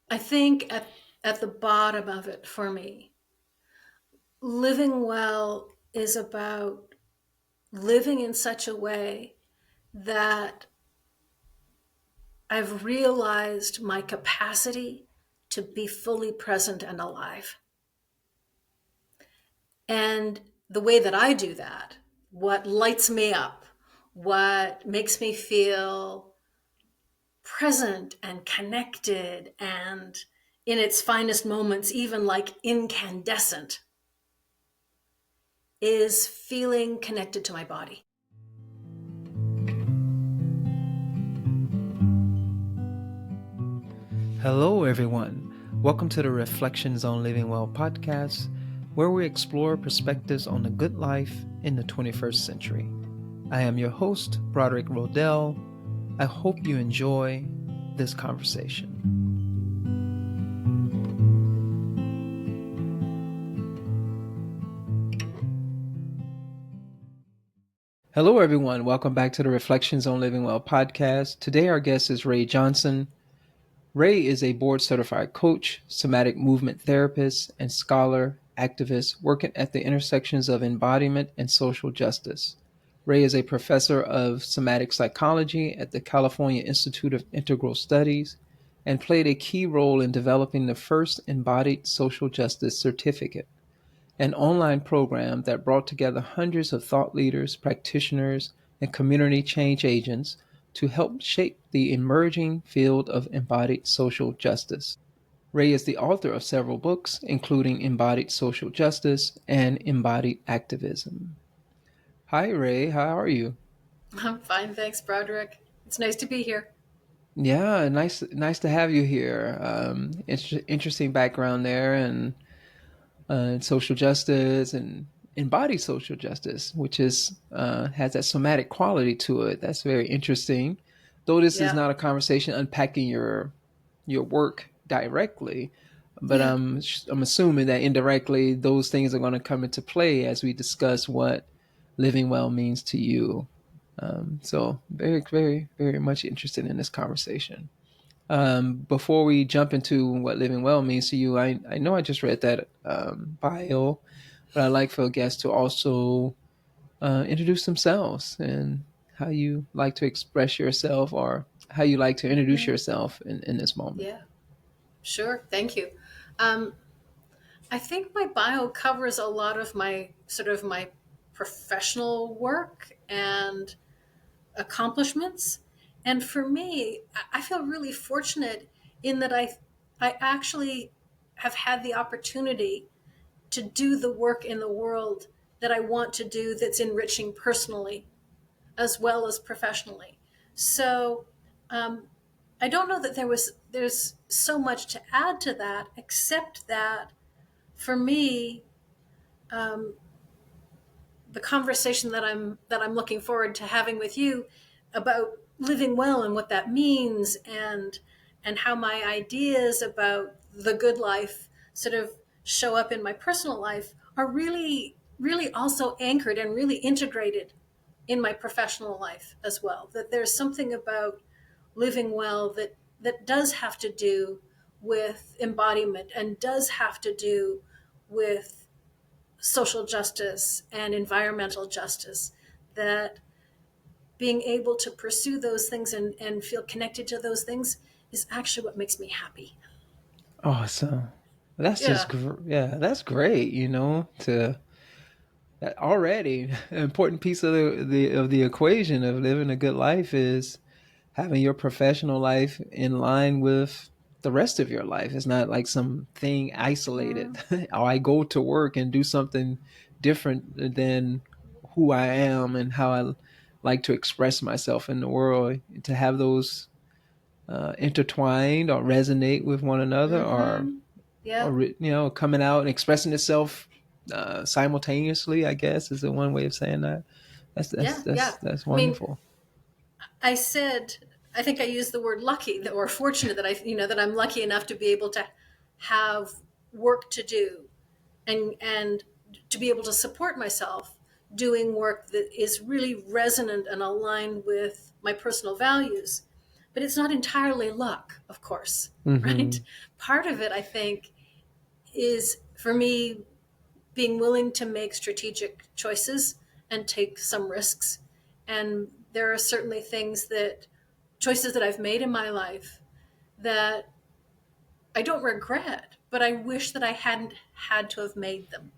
I think at the bottom of it for me, living well is about living in such a way that I've realized my capacity to be fully present and alive. And the way that I do that, what lights me up, what makes me feel present and connected and in its finest moments, even like incandescent, is feeling connected to my body. Hello, everyone. Welcome to the Reflections on Living Well podcast, where we explore perspectives on the good life in the 21st century. I am your host, Broderick. I hope you enjoy this conversation. Hello, everyone. Welcome back to the Reflections on Living Well podcast. Today, our guest is Rae Johnson. Rae is a board-certified coach, somatic movement therapist, and scholar, activist working at the intersections of embodiment and social justice. Rae is a professor of somatic psychology at the California Institute of Integral Studies and played a key role in developing the first Embodied Social Justice Certificate, an online program that brought together hundreds of thought leaders, practitioners, and community change agents to help shape the emerging field of embodied social justice. Rae is the author of several books, including Embodied Social Justice and Embodied Activism. Hi, Rae. How are you? I'm fine, thanks, Broderick. It's nice to be here. Yeah, nice to have you here. Interesting background there, and social justice and embodied social justice, which is has that somatic quality to it. That's very interesting. Though this is Yeah. not a conversation unpacking your work directly, but Yeah. I'm assuming that indirectly those things are going to come into play as we discuss what living well means to you. So very much interested in this conversation. Before we jump into what living well means to you, I know I just read that bio, but I'd like for guests to also introduce themselves and how you like to express yourself or how you like to introduce Yeah. yourself in this moment. Yeah. Sure. Thank you. Um, I think my bio covers a lot of my my professional work and accomplishments. And for me, I feel really fortunate in that I actually have had the opportunity to do the work in the world that I want to do that's enriching personally as well as professionally. So I don't know that there's so much to add to that, except that for me, um, the conversation that I'm looking forward to having with you about living well and what that means, and how my ideas about the good life show up in my personal life are really also anchored and really integrated in my professional life as well. That there's something about living well that does have to do with embodiment and does have to do with social justice and environmental justice, that being able to pursue those things and feel connected to those things is actually what makes me happy. Awesome. Yeah. Yeah, that's great. To that already an important piece of the equation of living a good life is having your professional life in line with the rest of your life. It's not like something isolated. Mm, Or I go to work and do something different than who I am and how I like to express myself in the world. To have those intertwined or resonate with one another, mm-hmm. Yeah. or coming out and expressing itself simultaneously, I guess is the one way of saying that. Yeah. Yeah. That's I mean, wonderful. I said, I think I used the word lucky or fortunate that that I'm lucky enough to be able to have work to do and to be able to support myself doing work that is really resonant and aligned with my personal values. but it's not entirely luck, of course, right? Mm-hmm. Part of it, I think, is for me being willing to make strategic choices and take some risks. And there are certainly choices that I've made in my life that I don't regret, but I wish that I hadn't had to have made them,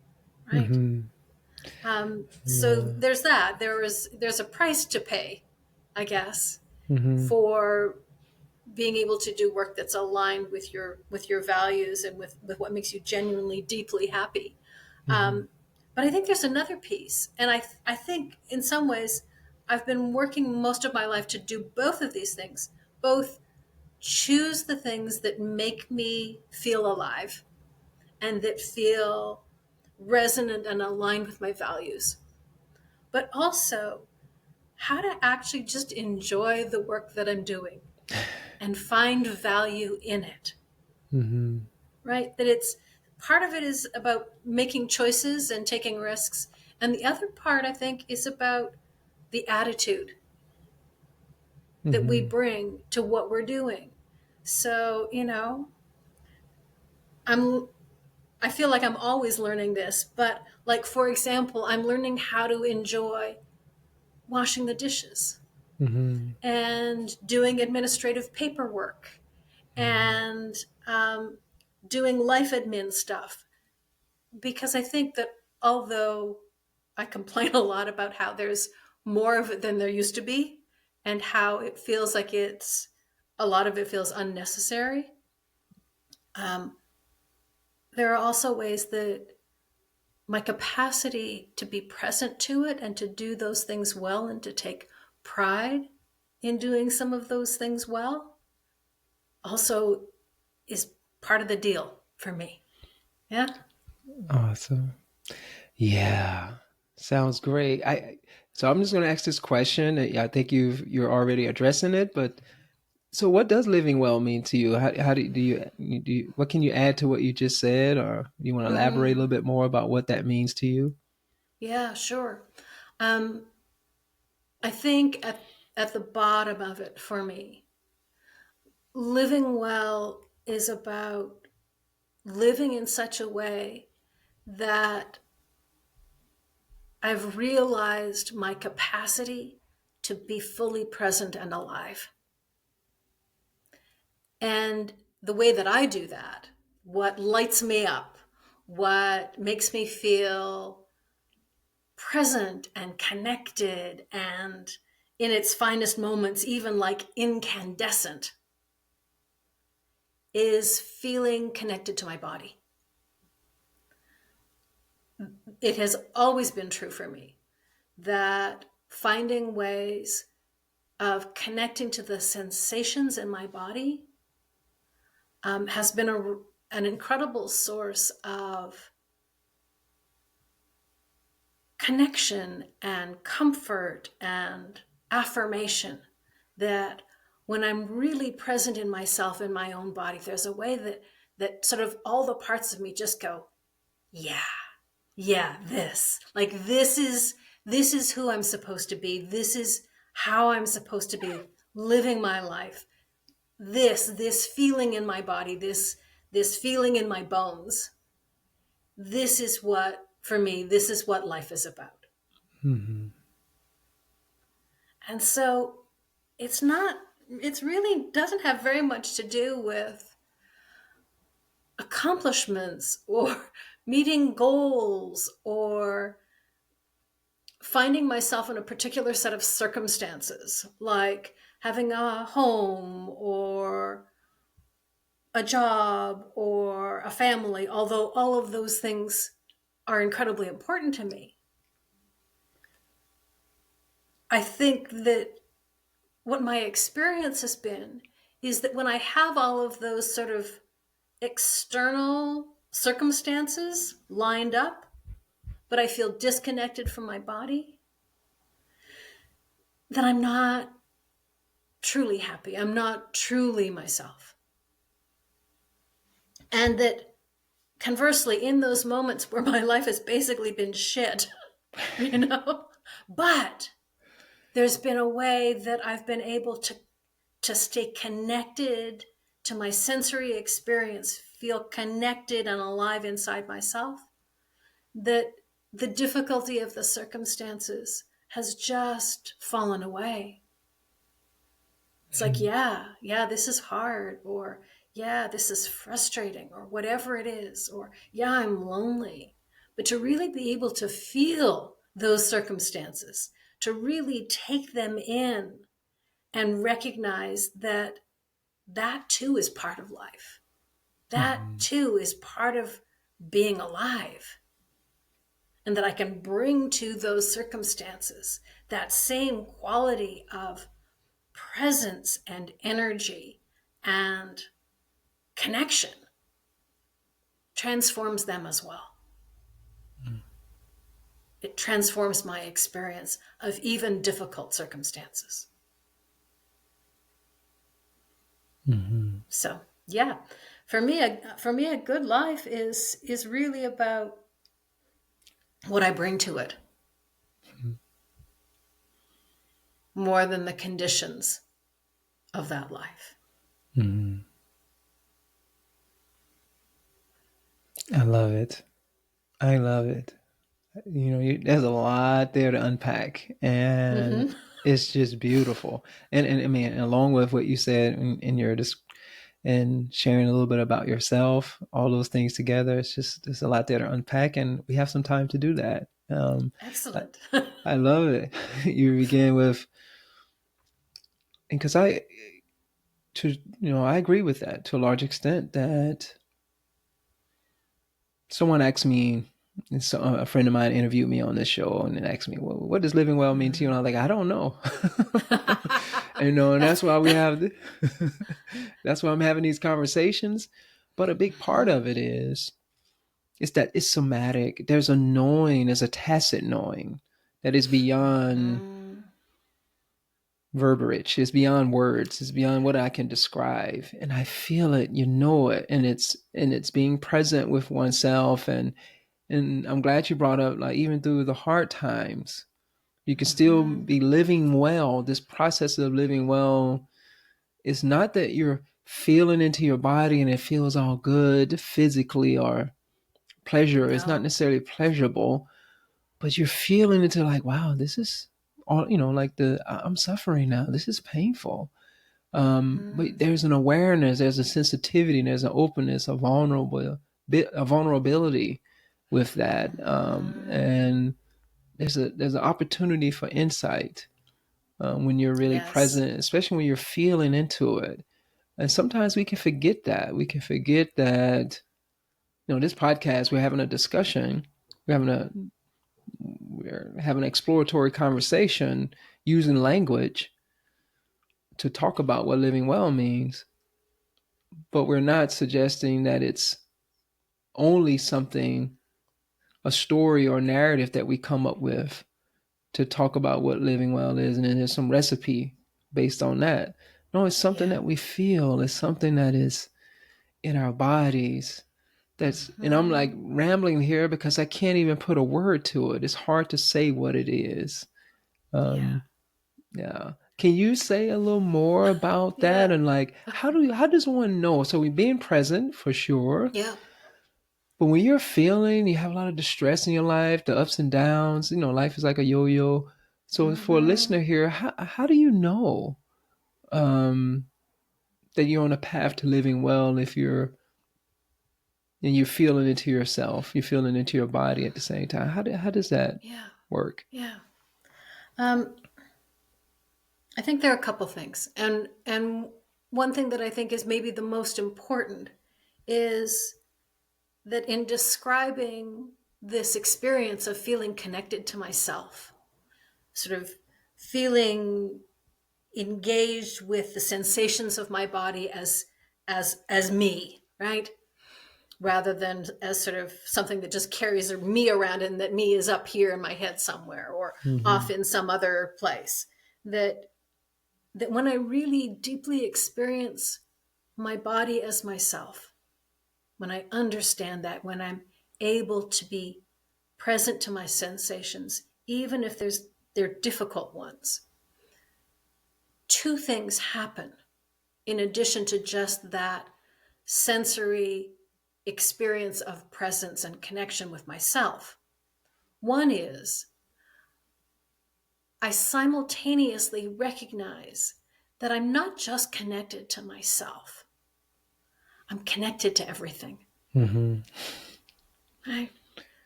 right? Mm-hmm. So Yeah. there's that. There's a price to pay, I guess, Mm-hmm. for being able to do work that's aligned with your values and with what makes you genuinely deeply happy. Mm-hmm. But I think there's another piece, and I think in some ways I've been working most of my life to do both of these things, both choose the things that make me feel alive and that feel resonant and aligned with my values, but also how to actually just enjoy the work that I'm doing and find value in it, Mm-hmm. right? That it's part of it is about making choices and taking risks. And the other part, I think, is about the attitude that we Mm-hmm. bring to what we're doing. So, I'm I feel like I'm always learning this, but like for example, I'm learning how to enjoy washing the dishes Mm-hmm. and doing administrative paperwork and um, doing life admin stuff, because I think that although I complain a lot about how there's more of it than there used to be and how it feels like a lot of it feels unnecessary, um, there are also ways that my capacity to be present to it and to do those things well and to take pride in doing some of those things well also is part of the deal for me. Yeah. Awesome. Yeah. Sounds great. So I'm just going to ask this question. I think you're already addressing it, but so what does living well mean to you? How do you what can you add to what you just said, or you want to elaborate a little Mm, bit more about what that means to you? yeah, sure. Um, I think at the bottom of it for me, living well is about living in such a way that I've realized my capacity to be fully present and alive. And the way that I do that, what lights me up, what makes me feel present and connected and in its finest moments, even like incandescent, is feeling connected to my body. It has always been true for me that finding ways of connecting to the sensations in my body has been an incredible source of connection and comfort and affirmation. That when I'm really present in myself, in my own body, there's a way that sort of all the parts of me just go, yeah, yeah, this is who I'm supposed to be. This is how I'm supposed to be living my life. This feeling in my body, this feeling in my bones. This is what, for me, this is what life is about. Mm-hmm. And so it's not, it really doesn't have very much to do with accomplishments or meeting goals or finding myself in a particular set of circumstances, like having a home or a job or a family, although all of those things are incredibly important to me. I think that what my experience has been is that when I have all of those sort of external circumstances lined up, but I feel disconnected from my body, then I'm not truly happy. I'm not truly myself. And that conversely, in those moments where my life has basically been shit, you know, but there's been a way that I've been able to stay connected to my sensory experience, feel connected and alive inside myself, that the difficulty of the circumstances has just fallen away. It's like, yeah, this is hard, or yeah, this is frustrating, or whatever it is, or yeah, I'm lonely. But to really be able to feel those circumstances, to really take them in and recognize that that too is part of life. That Mhm. too is part of being alive. And that I can bring to those circumstances that same quality of presence and energy and connection transforms them as well. It transforms my experience of even difficult circumstances. Mhm. So, yeah, for me, a good life is really about what I bring to it more than the conditions of that life. Mhm. I love it. I love it. There's a lot there to unpack, and Mm-hmm. it's just beautiful. And I mean, along with what you said in your and sharing a little bit about yourself, all those things together, it's just there's a lot there to unpack, and we have some time to do that. I, Excellent. I love it. You begin with, and because I agree with that to a large extent. That someone asked me, so a friend of mine interviewed me on this show and asked me, well, what does living well mean to you? And I was like, I don't know. And that's why we have, that's why I'm having these conversations. But a big part of it is that it's somatic. There's a knowing, there's a tacit knowing that is beyond Mm, verbiage, it's beyond words, it's beyond what I can describe. And I feel it, it, and it's being present with oneself. And I'm glad you brought up, like, even through the hard times, you can still mm-hmm. be living well. This process of living well is not that you're feeling into your body and it feels all good physically, or pleasure. It's not No. necessarily pleasurable, but you're feeling into, like, wow, this is all, like I'm suffering now. This is painful. But Mm, there's an awareness, there's a sensitivity, there's an openness, a vulnerability with that. mm, And there's an opportunity for insight when you're really yes. present, especially when you're feeling into it. And sometimes we can forget that. We can forget that, this podcast, we're having a discussion, we're having a we're having an exploratory conversation using language to talk about what living well means, but we're not suggesting that it's only something, a story or narrative that we come up with to talk about what living well is, and then there's some recipe based on that. No, it's something Yeah. that we feel. It's something that is in our bodies. And I'm like Mm, rambling here because I can't even put a word to it. It's hard to say what it is. yeah. Um, yeah. Can you say a little more about that? Yeah. And, like, how does one know? So we being present for sure, Yeah. but when you're feeling, you have a lot of distress in your life, the ups and downs. Life is like a yo-yo. So for a Mm-hmm. listener here, how do you know um, that you're on a path to living well if you're feeling into yourself, you're feeling into your body at the same time? How does that Yeah. work? Yeah. Um, I think there are a couple things, and one thing that I think is maybe the most important is that in describing this experience of feeling connected to myself, sort of feeling engaged with the sensations of my body as me, right? Rather than as sort of something that just carries me around and that me is up here in my head somewhere or Mm-hmm. off in some other place. That when I really deeply experience my body as myself, when I understand that, when I'm able to be present to my sensations, even if they're difficult ones, two things happen. in addition to just that sensory experience of presence and connection with myself. One is I simultaneously recognize that I'm not just connected to myself, I'm connected to everything. Mm-hmm. Right?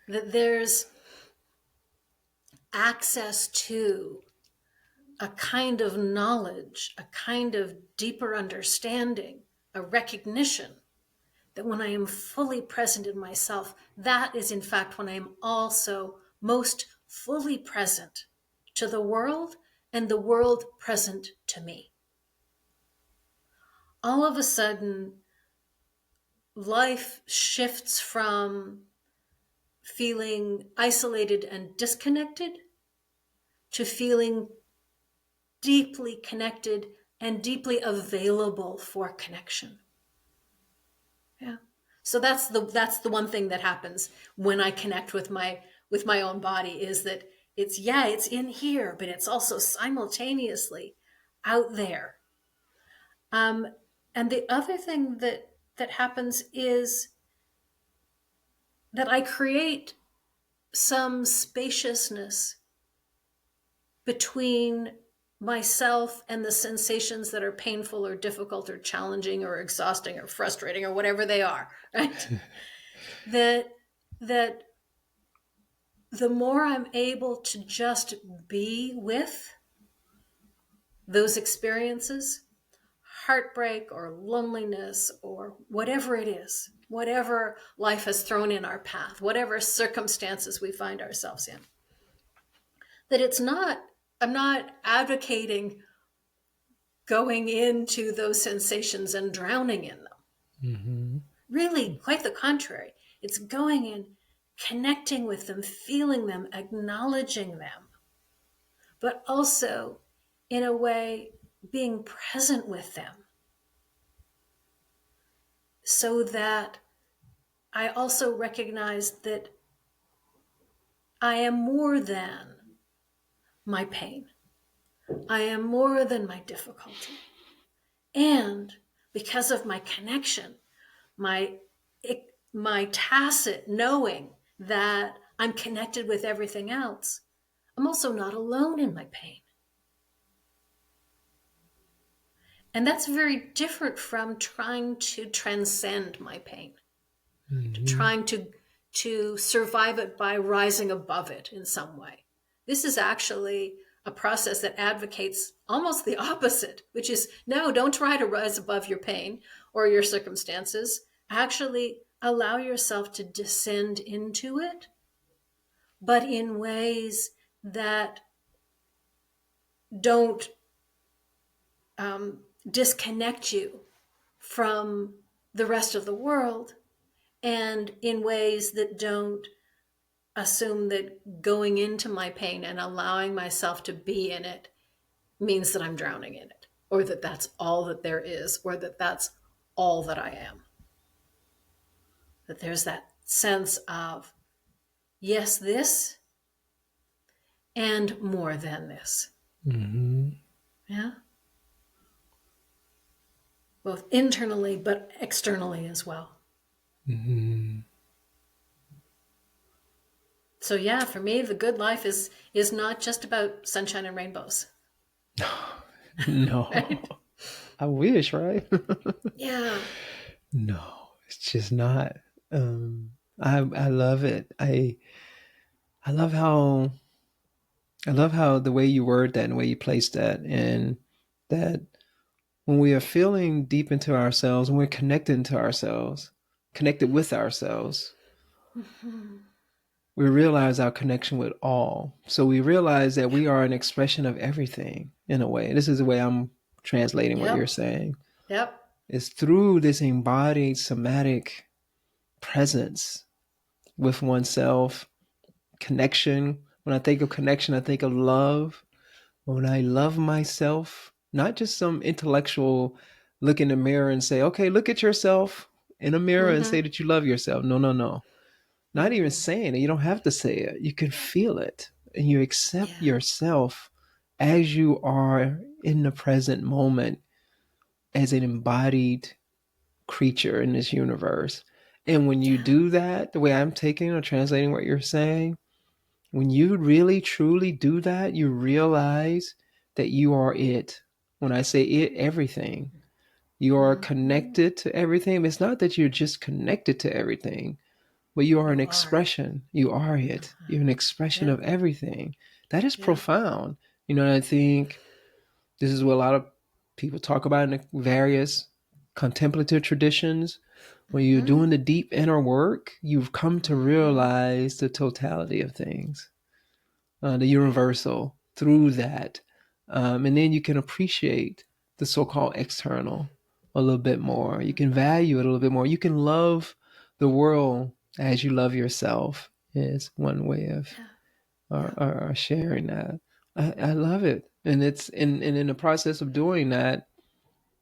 That there's access to a kind of knowledge, a kind of deeper understanding, a recognition that when I am fully present in myself, that is in fact when I am also most fully present to the world and the world present to me. All of a sudden, life shifts from feeling isolated and disconnected to feeling deeply connected and deeply available for connection. Yeah. So that's the one thing that happens when I connect with my own body, is that it's in here, but it's also simultaneously out there. And the other thing that happens is that I create some spaciousness between myself and the sensations that are painful or difficult or challenging or exhausting or frustrating or whatever they are, right? that that the more I'm able to just be with those experiences, heartbreak or loneliness or whatever it is, whatever life has thrown in our path, whatever circumstances we find ourselves in, that I'm not advocating going into those sensations and drowning in them. Mm-hmm. Really, quite the contrary. It's going in, connecting with them, feeling them, acknowledging them, but also, in a way, being present with them so that I also recognize that I am more than my pain. I am more than my difficulty. And because of my connection, my my tacit knowing that I'm connected with everything else, I'm also not alone in my pain. And that's very different from trying to transcend my pain, to Mm-hmm. trying to survive it by rising above it in some way. This is actually a process that advocates almost the opposite, which is no, don't try to rise above your pain or your circumstances. Actually, allow yourself to descend into it, but in ways that don't disconnect you from the rest of the world, and in ways that don't assume that going into my pain and allowing myself to be in it means that I'm drowning in it, or that that's all that there is, or that that's all that I am. That there's that sense of, yes, this, and more than this. Mm-hmm. Yeah. Both internally, but externally as well. Mm-hmm. So yeah, for me, the good life is not just about sunshine and rainbows. No, Right? I wish, right? Yeah. No, it's just not. I love it. I love how the way you word that and the way you place that, and that when we are feeling deep into ourselves, when we're connected to ourselves, connected with ourselves, Mm-hmm. we realize our connection with all. So we realize that we are an expression of everything in a way. This is the way I'm translating what you're Yep. saying. Yep. It's through this embodied somatic presence with oneself, connection. When I think of connection, I think of love. When I love myself, not just some intellectual look in the mirror and say, okay, look at yourself in a mirror and say Mm-hmm. that you love yourself. No, no, no. Not even Mm-hmm. saying it. You don't have to say it. You can feel it. And you accept Yeah. yourself as you are in the present moment as an embodied creature in this universe. And when you Yeah. do that, the way I'm taking or translating what you're saying, when you really truly do that, you realize that you are it. When I say it, everything. You are Mm-hmm. connected to everything. It's not that you're just connected to everything, but you are an You are. expression. You are it. Uh-huh. You're an expression Yeah. of everything. That is Yeah. profound. I think this is what a lot of people talk about in the various contemplative traditions. When you're Mm-hmm. doing the deep inner work, you've come to Mm-hmm. realize the totality of things, the Yeah. universal through that. And then you can appreciate the so called external a little bit more. You Mm-hmm. can value it a little bit more. You can love the world as you love yourself, is one way of Yeah. Yeah. sharing that. I love it. And and in the process of doing that,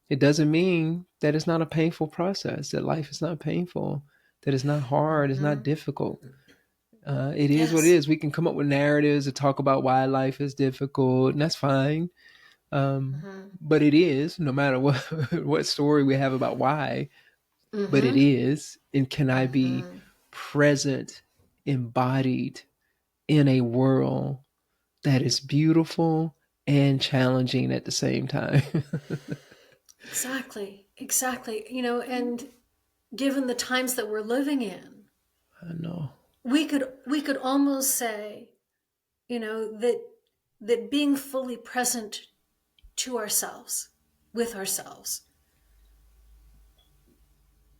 it doesn't mean that it's not a painful process, that life is not painful, that it's not hard, it's not Mm-hmm. difficult. It is what it Yes. is. We can come up with narratives to talk about why life is difficult, and that's fine. Mm-hmm. But it is, no matter what what story we have about why. But it Mm-hmm. is, and can I be Mm-hmm. present, embodied in a world that is beautiful and challenging at the same time? Exactly. Exactly. And given the times that we're living in, I know. we could almost say, that being fully present to ourselves, with ourselves,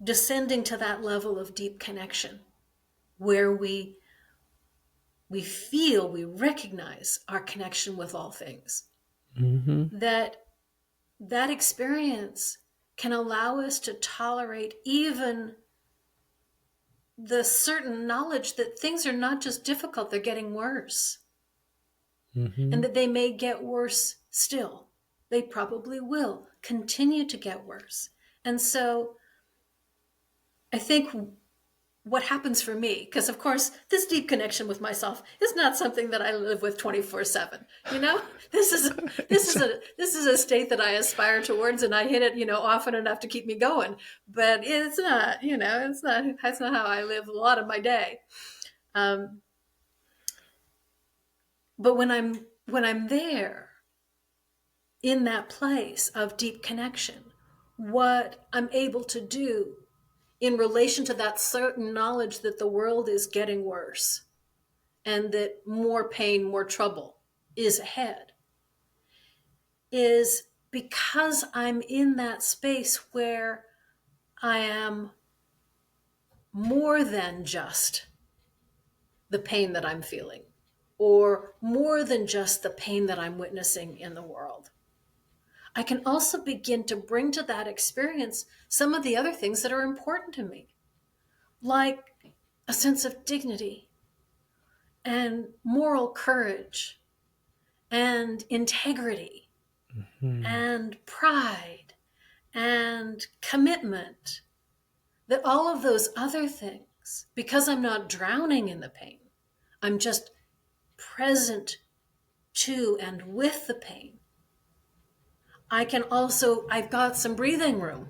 descending to that level of deep connection where we feel, we recognize our connection with all things, Mm-hmm. that that experience can allow us to tolerate even the certain knowledge that things are not just difficult, they're getting worse, Mm-hmm. and that they may get worse still. They probably will continue to get worse. And so I think what happens for me, because of course this deep connection with myself is not something that I live with 24/7. This is this is a this is a state that I aspire towards, and I hit it, often enough to keep me going. But it's not, that's not how I live a lot of my day. Um, but when I'm there in that place of deep connection, what I'm able to do in relation to that certain knowledge that the world is getting worse and that more pain, more trouble is ahead, is because I'm in that space where I am more than just the pain that I'm feeling, or more than just the pain that I'm witnessing in the world. I can also begin to bring to that experience some of the other things that are important to me, like a sense of dignity and moral courage and integrity Mm-hmm. and pride and commitment. That all of those other things, because I'm not drowning in the pain, I'm just present to and with the pain. I've got some breathing room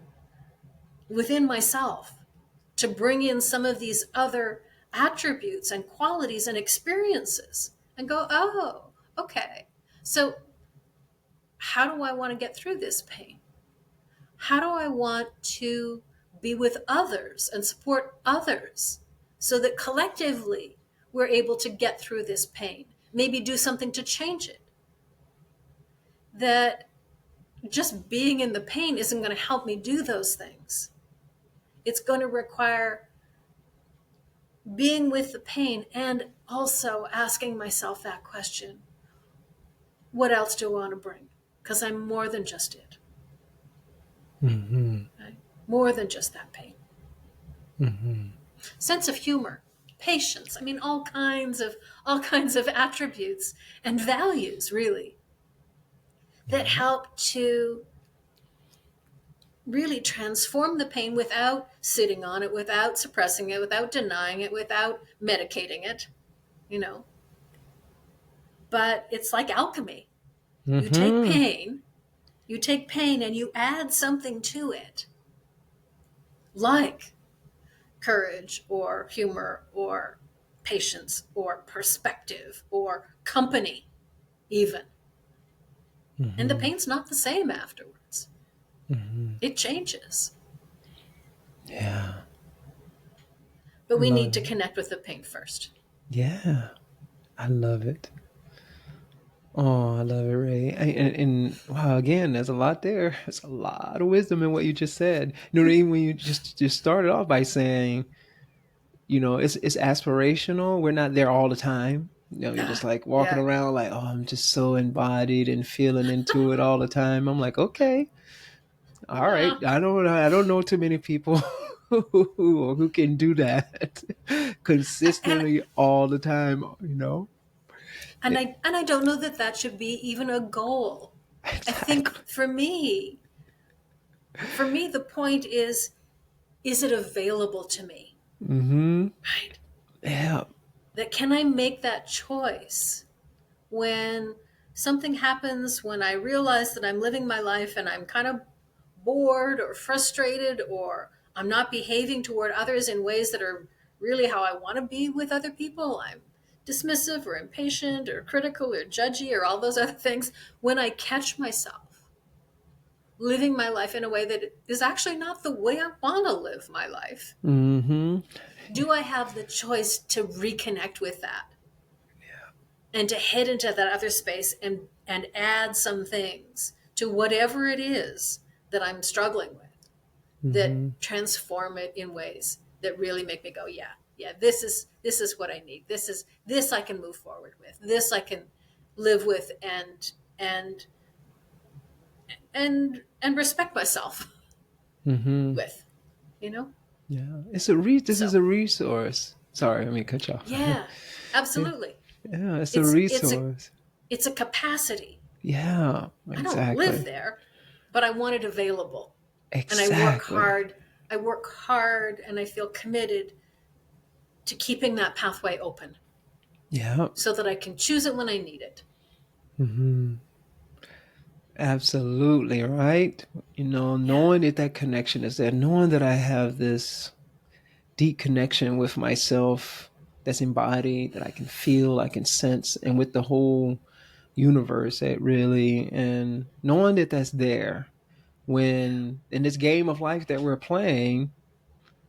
within myself to bring in some of these other attributes and qualities and experiences and go, oh, okay. So, how do I want to get through this pain? How do I want to be with others and support others so that collectively we're able to get through this pain? Maybe do something to change it. That just being in the pain isn't going to help me do those things. It's going to require being with the pain and also asking myself that question: what else do I want to bring? Because I'm more than just it, Mm-hmm. right? More than just that pain. Mm-hmm. Sense of humor, patience. I mean, all kinds of attributes and values, really, that help to really transform the pain without sitting on it, without suppressing it, without denying it, without medicating it. You know, but it's like alchemy. You take Mm-hmm. pain, You take pain and you add something to it, like courage or humor or patience or perspective or company, even. And the Mm-hmm. pain's not the same afterwards. Mm-hmm. It changes. Yeah. But I we love need to it. connect with the pain first. Yeah. I love it. Oh, I love it, Ray. And wow, again, there's a lot there. There's a lot of wisdom in what you just said. You know, even when you just started off by saying, it's aspirational. We're not there all the time. You're just like walking Yeah. around like, oh, I'm just so embodied and feeling into it all the time. I'm like, okay, all right. Yeah. I don't know too many people who can do that And consistently all the time. and Yeah, I don't know that that should be even a goal. I think exactly. for me the point is it available to me? Mm-hmm. Right? Yeah. That can I make that choice when something happens, when I realize that I'm living my life and I'm kind of bored or frustrated, or I'm not behaving toward others in ways that are really how I want to be with other people. I'm dismissive or impatient or critical or judgy or all those other things. When I catch myself living my life in a way that is actually not the way I want to live my life, Mm-hmm. do I have the choice to reconnect with that and to head into that other space and add some things to whatever it is that I'm struggling with, that Mm-hmm. transform it in ways that really make me go, yeah, yeah, this is what I need. This I can move forward with. This I can live with and and respect myself Mm-hmm. with, you know? Yeah. This is So a resource. Sorry, I mean cut you off. yeah, Yeah, absolutely. yeah, it's a It's a resource. it's a capacity. Yeah, I don't live exactly. there, but I want it available. And Exactly. I work hard and I feel committed to keeping that pathway open Yeah. so that I can choose it when I need it. Hmm. Absolutely, right? Yeah. Knowing that connection is there, knowing that I have this deep connection with myself that's embodied, that I can feel, I can sense, and with the whole universe, and knowing that that's there Yeah. when in this game of life that we're playing,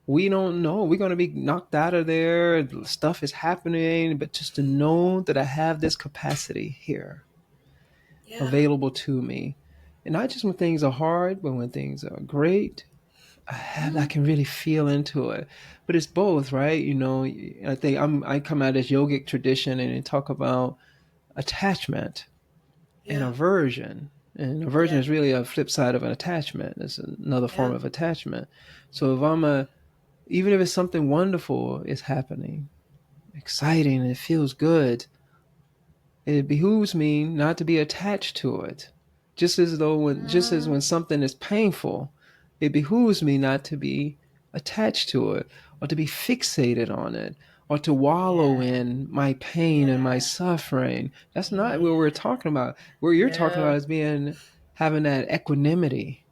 we don't know. We're going to be knocked out of there. Stuff is happening, but just to know that I have this capacity here Yeah. available to me. And not just when things are hard, but when things are great, I Mm. can really feel into it. But it's both, right? I think I come out of this yogic tradition and they talk about attachment and Yeah. aversion. And aversion Yeah. is really a flip side of an attachment. It's another form Yeah. of attachment. So even if it's something wonderful is happening, exciting, and it feels good, it behooves me not to be attached to it. Just as Mm. when something is painful, it behooves me not to be attached to it or to be fixated on it or to wallow Yeah. in my pain and my Yeah. suffering. That's not what we're Yeah. talking about. What you're talking about No. is having that equanimity,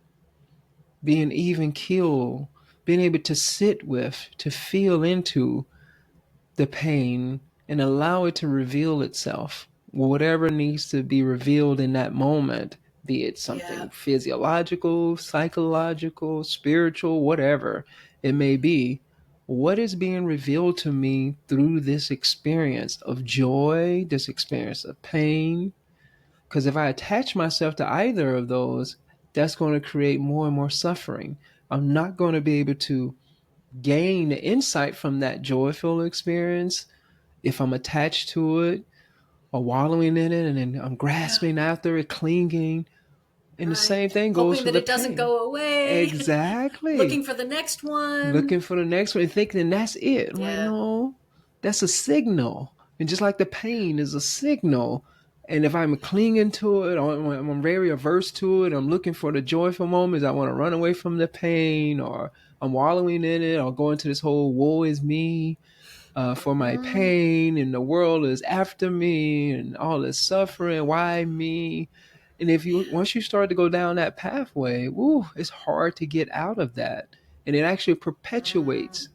being even keel, being able to sit with, to feel into the pain and allow it to reveal itself. Whatever needs to be revealed in that moment, be it Yeah. something physiological, psychological, spiritual, whatever it may be. What is being revealed to me through this experience of joy, this experience of pain? Because if I attach myself to either of those, that's going to create more and more suffering. I'm not going to be able to gain the insight from that joyful experience if I'm attached to it or wallowing in it and then I'm Yeah. grasping after it, clinging. And the same Right. thing goes Hoping for that the it doesn't pain. go away. Exactly. Looking for the next one. Looking for the next one and thinking that's it. I'm like, Yeah. no, that's a signal. And just like the pain is a signal. And if I'm clinging to it, or I'm very averse to it, I'm looking for the joyful moments, I want to run away from the pain, or I'm wallowing in it, or going to this whole woe is me for my Mm-hmm. pain, and the world is after me, and all this suffering. Why me? And if you once you start to go down that pathway, woo, it's hard to get out of that. And it actually Mm, perpetuates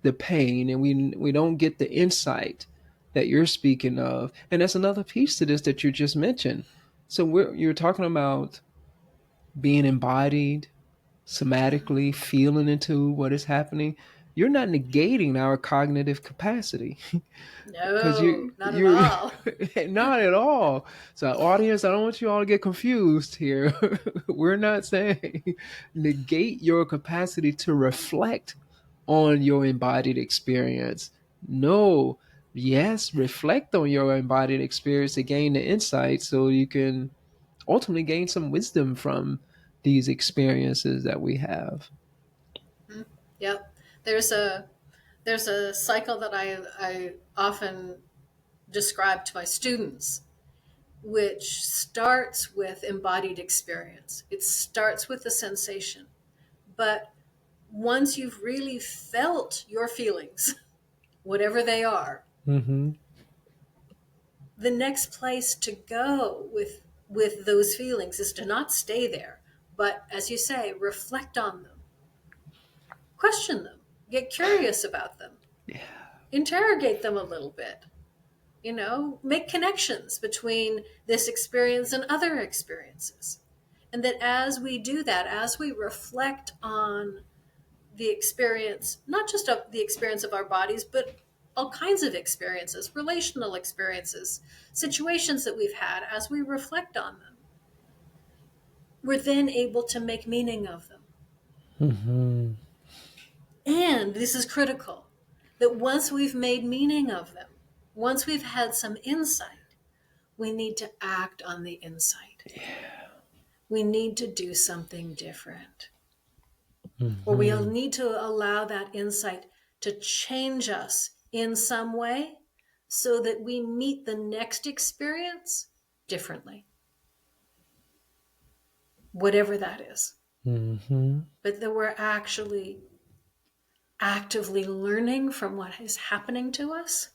the pain, and we don't get the insight that you're speaking of. And that's another piece to this that you just mentioned. So you're talking about being embodied somatically, feeling into what is happening. You're not negating our cognitive capacity because no, not at you're all. not at all. So, audience, I don't want you all to get confused here. We're not saying negate your capacity to reflect on your embodied experience. No, yes, reflect on your embodied experience to gain the insight so you can ultimately gain some wisdom from these experiences that we have. Mhm. Yep. There's a there's a cycle that I often describe to my students, which starts with embodied experience. It starts with the sensation. But once you've really felt your feelings, whatever they are, Mm-hmm. the next place to go with those feelings is to not stay there, but as you say, reflect on them, question them, get curious about them, Yeah. interrogate them a little bit, make connections between this experience and other experiences. And that as we do that, as we reflect on the experience, not just of the experience of our bodies, but all kinds of experiences, relational experiences, situations that we've had, as we reflect on them, we're then able to make meaning of them. Mm-hmm. And this is critical, that once we've made meaning of them, once we've had some insight, we need to act on the insight. We need to do something different. Or we'll Mm-hmm. need to allow that insight to change us in some way so that we meet the next experience differently, whatever that is. Mm-hmm. But that we're actually actively learning from what is happening to us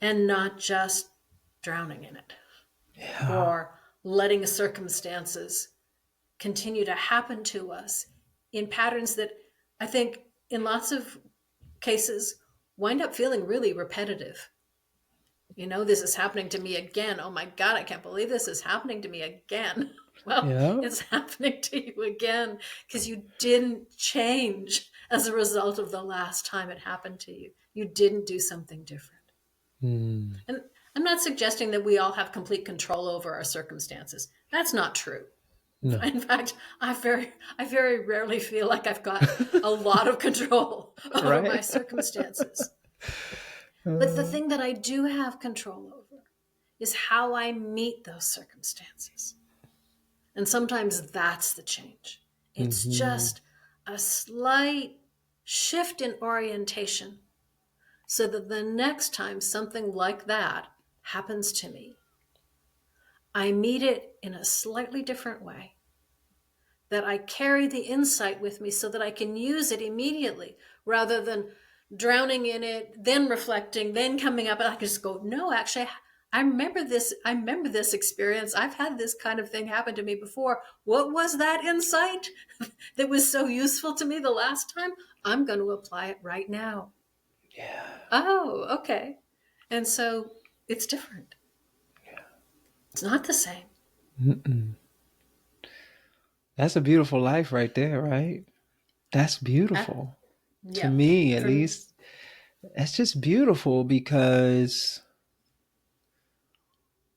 and not just drowning in it Yeah. or letting circumstances continue to happen to us in patterns that I think in lots of cases wind up feeling really repetitive. This is happening to me again. Oh my God, I can't believe this is happening to me again. Well, Yeah. it's happening to you again because you didn't change as a result of the last time it happened to you. You didn't do something different. Mm. And I'm not suggesting that we all have complete control over our circumstances. That's not true. No. In fact, I very rarely feel like I've got a lot of control over my Right? circumstances. But the Uh, thing that I do have control over is how I meet those circumstances. And sometimes that's the change. It's mm-hmm. just a slight shift in orientation so that the next time something like that happens to me, I meet it in a slightly different way. That I carry the insight with me so that I can use it immediately rather than drowning in it, then reflecting, then coming up. And I can just go, no, actually, I remember this. I remember this experience. I've had this kind of thing happen to me before. What was that insight that was so useful to me the last time? I'm going to apply it right now. Yeah. Oh, okay. And so it's different. It's not the same. Mm-mm. That's a beautiful life right there, right? That's Uh, beautiful. To yeah. me, at For least, that's just beautiful because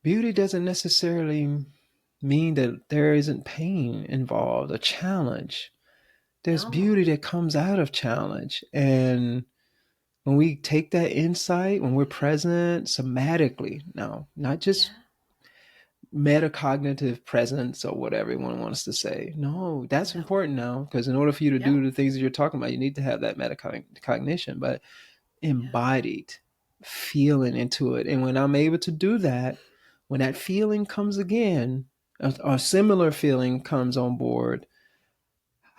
beauty doesn't necessarily mean that there isn't pain involved, a challenge. There's no. beauty that comes out of challenge. And when we take that insight, when we're present somatically, now, not just Yeah. metacognitive presence or whatever everyone wants to say. No, that's No. important now because in order for you to do Yep. the things that you're talking about, you need to have that metacognition, but Yeah. embodied feeling into it. And when I'm able to do that, when that feeling comes again, a similar feeling comes on board,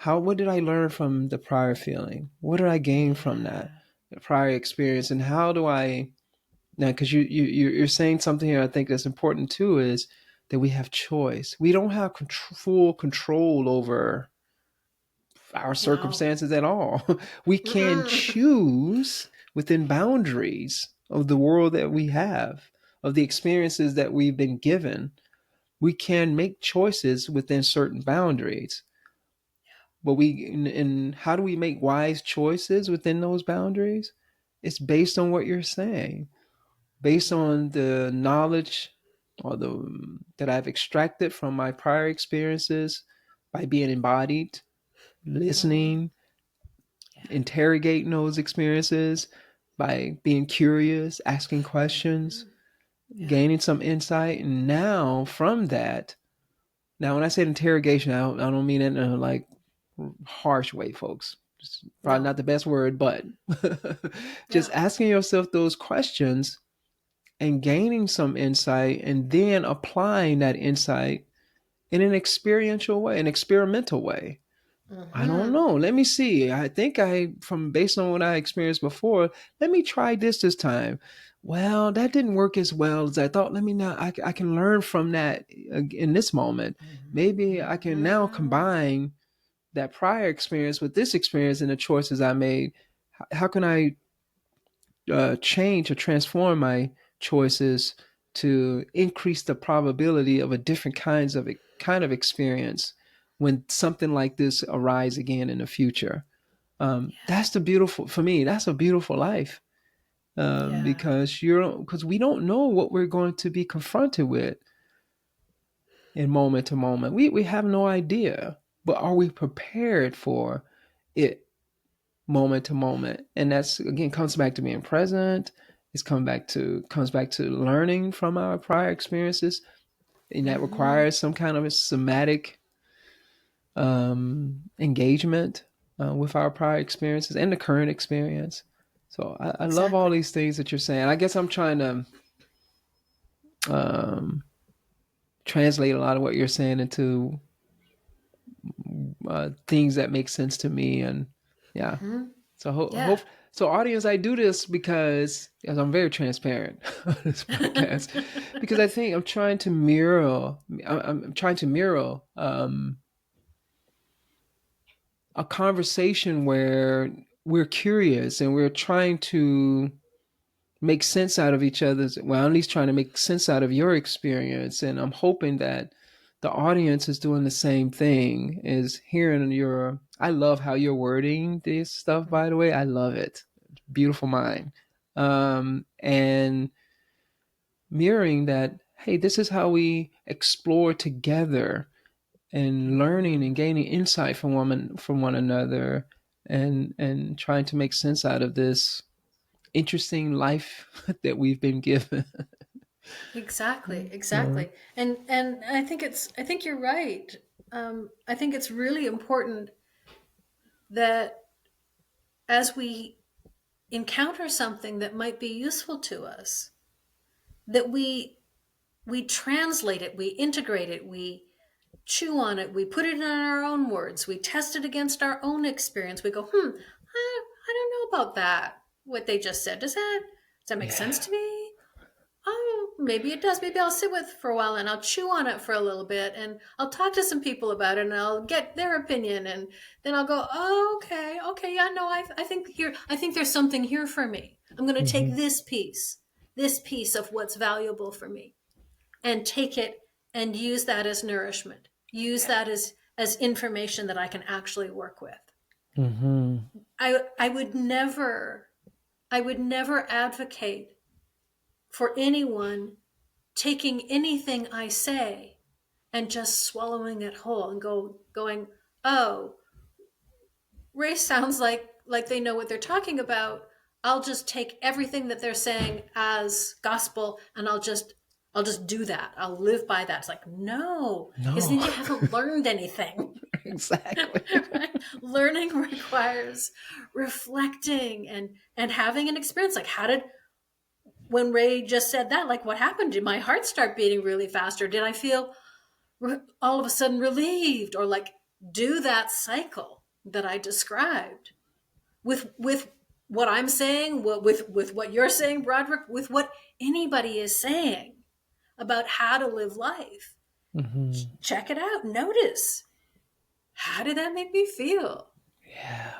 what did I learn from the prior feeling? What did I gain from that Yeah. the prior experience? And how do I now? Because you're saying something here I think that's important too is that we have choice. We don't have full control over our No. circumstances at all. We can Mm-mm. choose within boundaries of the world that we have, of the experiences that we've been given. We can make choices within certain boundaries. But and how do we make wise choices within those boundaries? It's based on what you're saying, based on the knowledge or the that I've extracted from my prior experiences by being embodied, Mm-hmm. listening, Yeah. interrogating those experiences, by being curious, asking questions, Mm-hmm. Yeah. gaining some insight. And now from that, now when I say interrogation, I don't mean it in a like harsh way, folks. It's probably No. not the best word, but just Yeah. asking yourself those questions and gaining some insight and then applying that insight in an experiential way, an experimental way. I don't Mm-hmm. know. Let me see. I think from based on what I experienced before, let me try this time. Well, that didn't work as well as I thought. Let me now, I can learn from that in this moment. Maybe I can now Mm-hmm. combine that prior experience with this experience and the choices I made. How can I change or transform my choices to increase the probability of a different kind of experience when something like this arise again in the future? That's the beautiful for me. That's a beautiful life, Yeah. because we don't know what we're going to be confronted with in moment to moment. We have no idea, but are we prepared for it moment to moment? And that's again comes back to being present. Comes back to learning from our prior experiences, and that Mm-hmm. requires some kind of a somatic engagement with our prior experiences and the current experience. So I love all Exactly. these things that you're saying. I guess I'm trying to um, translate a lot of what you're saying into things that make sense to me, and yeah. Mm-hmm. So Yeah. so audience, I do this because as I'm very transparent on this podcast, because I think I'm trying to mirror. I'm trying to mirror a conversation where we're curious and we're trying to make sense out of each other's, well, at least trying to make sense out of your experience. And I'm hoping that the audience is doing the same thing, is hearing your, I love how you're wording this stuff, by the way. I love it. Beautiful mind. And mirroring that, hey, this is how we explore together and learning Mm-hmm. and gaining insight from one another, and trying to make sense out of this interesting life that we've been given. Exactly. Yeah. Exactly. And I think you're right. I think it's really important that as we encounter something that might be useful to us, that we translate it, we integrate it, we chew on it, we put it in our own words, we test it against our own experience. We go, I don't know about that. What they just said, does that make sense Yeah. to me? Oh, maybe it does. Maybe I'll sit with it for a while and I'll chew on it for a little bit and I'll talk to some people about it and I'll get their opinion and then I'll go, oh, okay, yeah, no, I think there's something here for me. I'm going to take Mm-hmm. this piece of what's valuable for me and take it and use that as nourishment. Use that as information that I can actually work with. Mm-hmm. I would never advocate for anyone taking anything I say and just swallowing it whole and going, oh, Rae sounds like they know what they're talking about. I'll just take everything that they're saying as gospel and I'll just do that. I'll live by that. It's like, no, because No. then you haven't learned anything. Exactly. Right? Learning requires reflecting and having an experience. Like, how did when Rae just said that, like, what happened? Did my heart start beating really fast, or did I feel all of a sudden relieved, or like do that cycle that I described with what I'm saying, with what you're saying, Broderick, with what anybody is saying about how to live life? Hmm. Check it out. Notice, how did that make me feel? Yeah.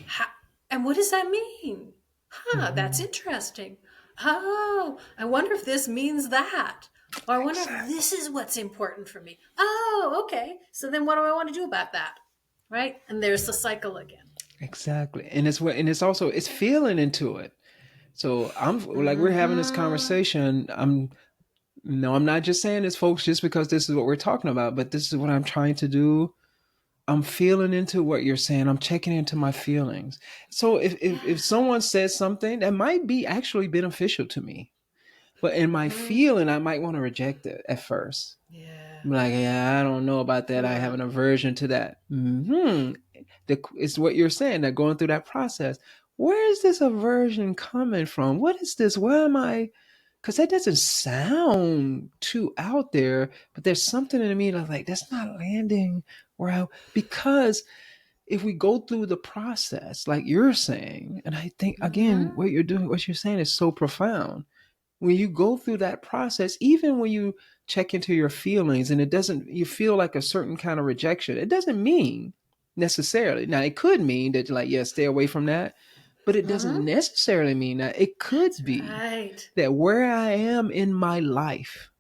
How, and what does that mean? Huh, that's Hmm. interesting. Oh, I wonder if this means that. Or I wonder if Exactly. this is what's important for me. Oh, okay. So then what do I want to do about that? Right? And there's the cycle again. Exactly. And it's what, and it's also, it's feeling into it. So I'm like, we're having this Mm-hmm. conversation. No, I'm not just saying this, folks, just because this is what we're talking about, but this is what I'm trying to do. I'm feeling into what you're saying. I'm checking into my feelings. So if Yeah. someone says something that might be actually beneficial to me, but in my Mm-hmm. feeling, I might want to reject it at first. Yeah. I'm like, yeah, I don't know about that. I have Mm. an aversion to that. It's what you're saying, that going through that process. Where is this aversion coming from? What is this? Where am I? Because that doesn't sound too out there, but there's something in me that's like, that's not landing where I, because if we go through the process, like you're saying, and I think, again, Mm-hmm. what you're doing, what you're saying is so profound. When you go through that process, even when you check into your feelings and it doesn't, you feel like a certain kind of rejection, it doesn't mean necessarily. Now, it could mean that, like, yeah, stay away from that, but it doesn't Mm-hmm. necessarily mean that. It That's could be right. that where I am in my life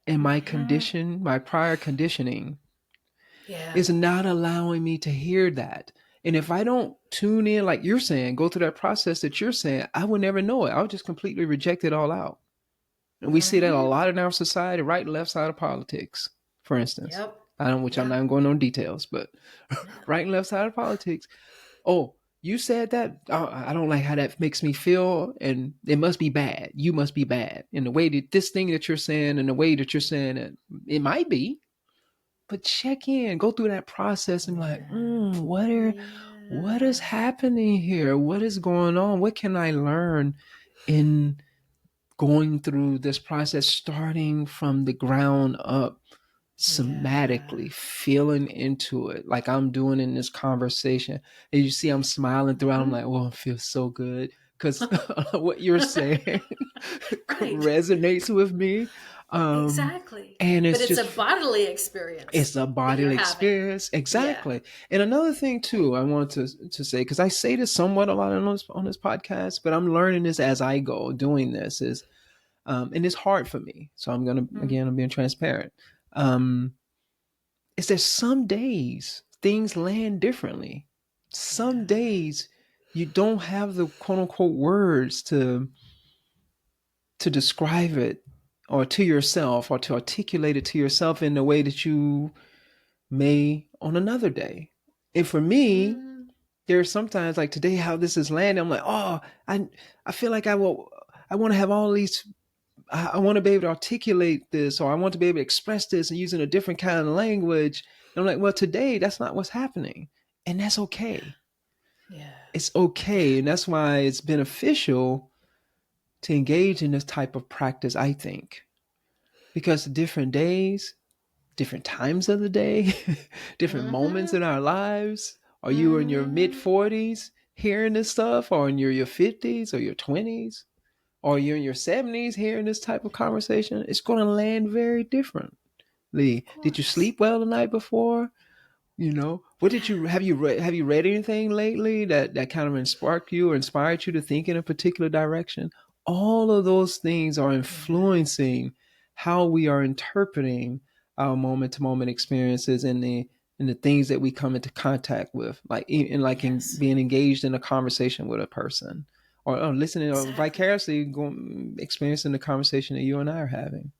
and my Mm-hmm. condition, my prior conditioning, Yeah. is not allowing me to hear that. And if I don't tune in, like you're saying, go through that process that you're saying, I would never know it. I'll just completely reject it all out. And we see that a Mm-hmm. lot in our society, right and left side of politics, for instance. Yep. I don't, which I'm Yeah. not going on details, but Yeah. right and left side of politics. Oh, you said that. Oh, I don't like how that makes me feel, and it must be bad. You must be bad. And the way that this thing that you're saying, and the way that you're saying it, it might be, but check in, go through that process, and like, what is Yeah. happening here? What is going on? What can I learn in going through this process, starting from the ground up, Yeah. somatically feeling into it, like I'm doing in this conversation? And you see, I'm smiling throughout. I'm Mm-hmm. like, oh, it feels so good because what you're saying Right. resonates with me. Um, Exactly. and But it's it's a just, bodily experience it's a that you're bodily having. experience, Yeah. exactly. And another thing too, I want to say, because I say this somewhat a lot on this podcast, but I'm learning this as I go doing this, is and it's hard for me. So I'm gonna, Mm. again, I'm being transparent. Um, is that some days things land differently. Some Yeah. days you don't have the quote unquote words to describe it, or to yourself, or to articulate it to yourself in the way that you may on another day. And for me, Mm. there's sometimes like today how this is landing. I'm like, oh, I feel like I want to have all these. I want to be able to articulate this, or I want to be able to express this and using a different kind of language. And I'm like, well, today that's not what's happening, and that's Yeah. okay. Yeah. It's Yeah. okay, and that's why it's beneficial to engage in this type of practice. I think because different days, different times of the day, different moments Mm-hmm. in our lives. Are you in your mid Mm-hmm. 40s hearing this stuff, or in your 50s or your 20s, or you're in your 70s hearing this type of conversation? It's going to land very differently. Of Did you course. sleep well the night before? What did you Yeah. have you read anything lately that kind of sparked you or inspired you to think in a particular direction? All of those things are Yeah. influencing how we are interpreting our moment to moment experiences, and the things that we come into contact with, like in Yes. being engaged in a conversation with a person, or listening, or Exactly. vicariously going, experiencing the conversation that you and I are having.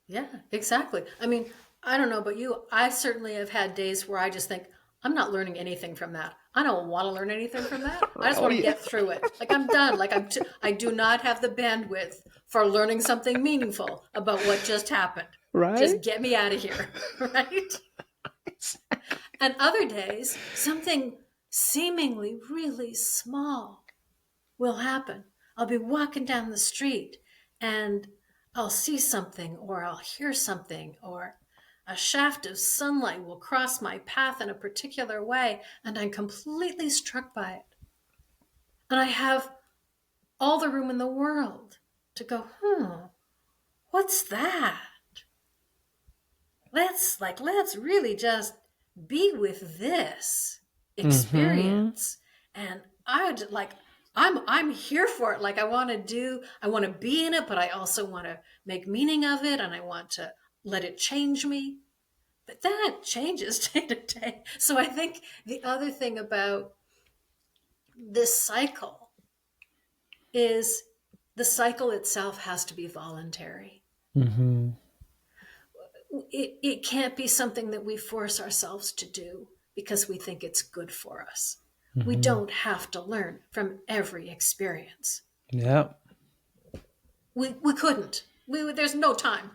Yeah, exactly. I mean, I don't know about you. I certainly have had days where I just think, I'm not learning anything from that. I don't want to learn anything from that. I just Oh want to yeah. get through it. Like I'm done. I do not have the bandwidth for learning something meaningful about what just happened. Right. Just get me out of here, right? And other days, something seemingly really small will happen. I'll be walking down the street and I'll see something, or I'll hear something, or a shaft of sunlight will cross my path in a particular way, and I'm completely struck by it. And I have all the room in the world to go, what's that? let's really just be with this Mm-hmm. experience. And I'm here for it. Like I want to be in it, but I also want to make meaning of it, and I want to let it change me. But that changes day to day. So I think the other thing about this cycle is the cycle itself has to be voluntary. Mm-hmm. It can't be something that we force ourselves to do because we think it's good for us. We Mm-hmm. don't have to learn from every experience. Yeah. We couldn't. There's no time.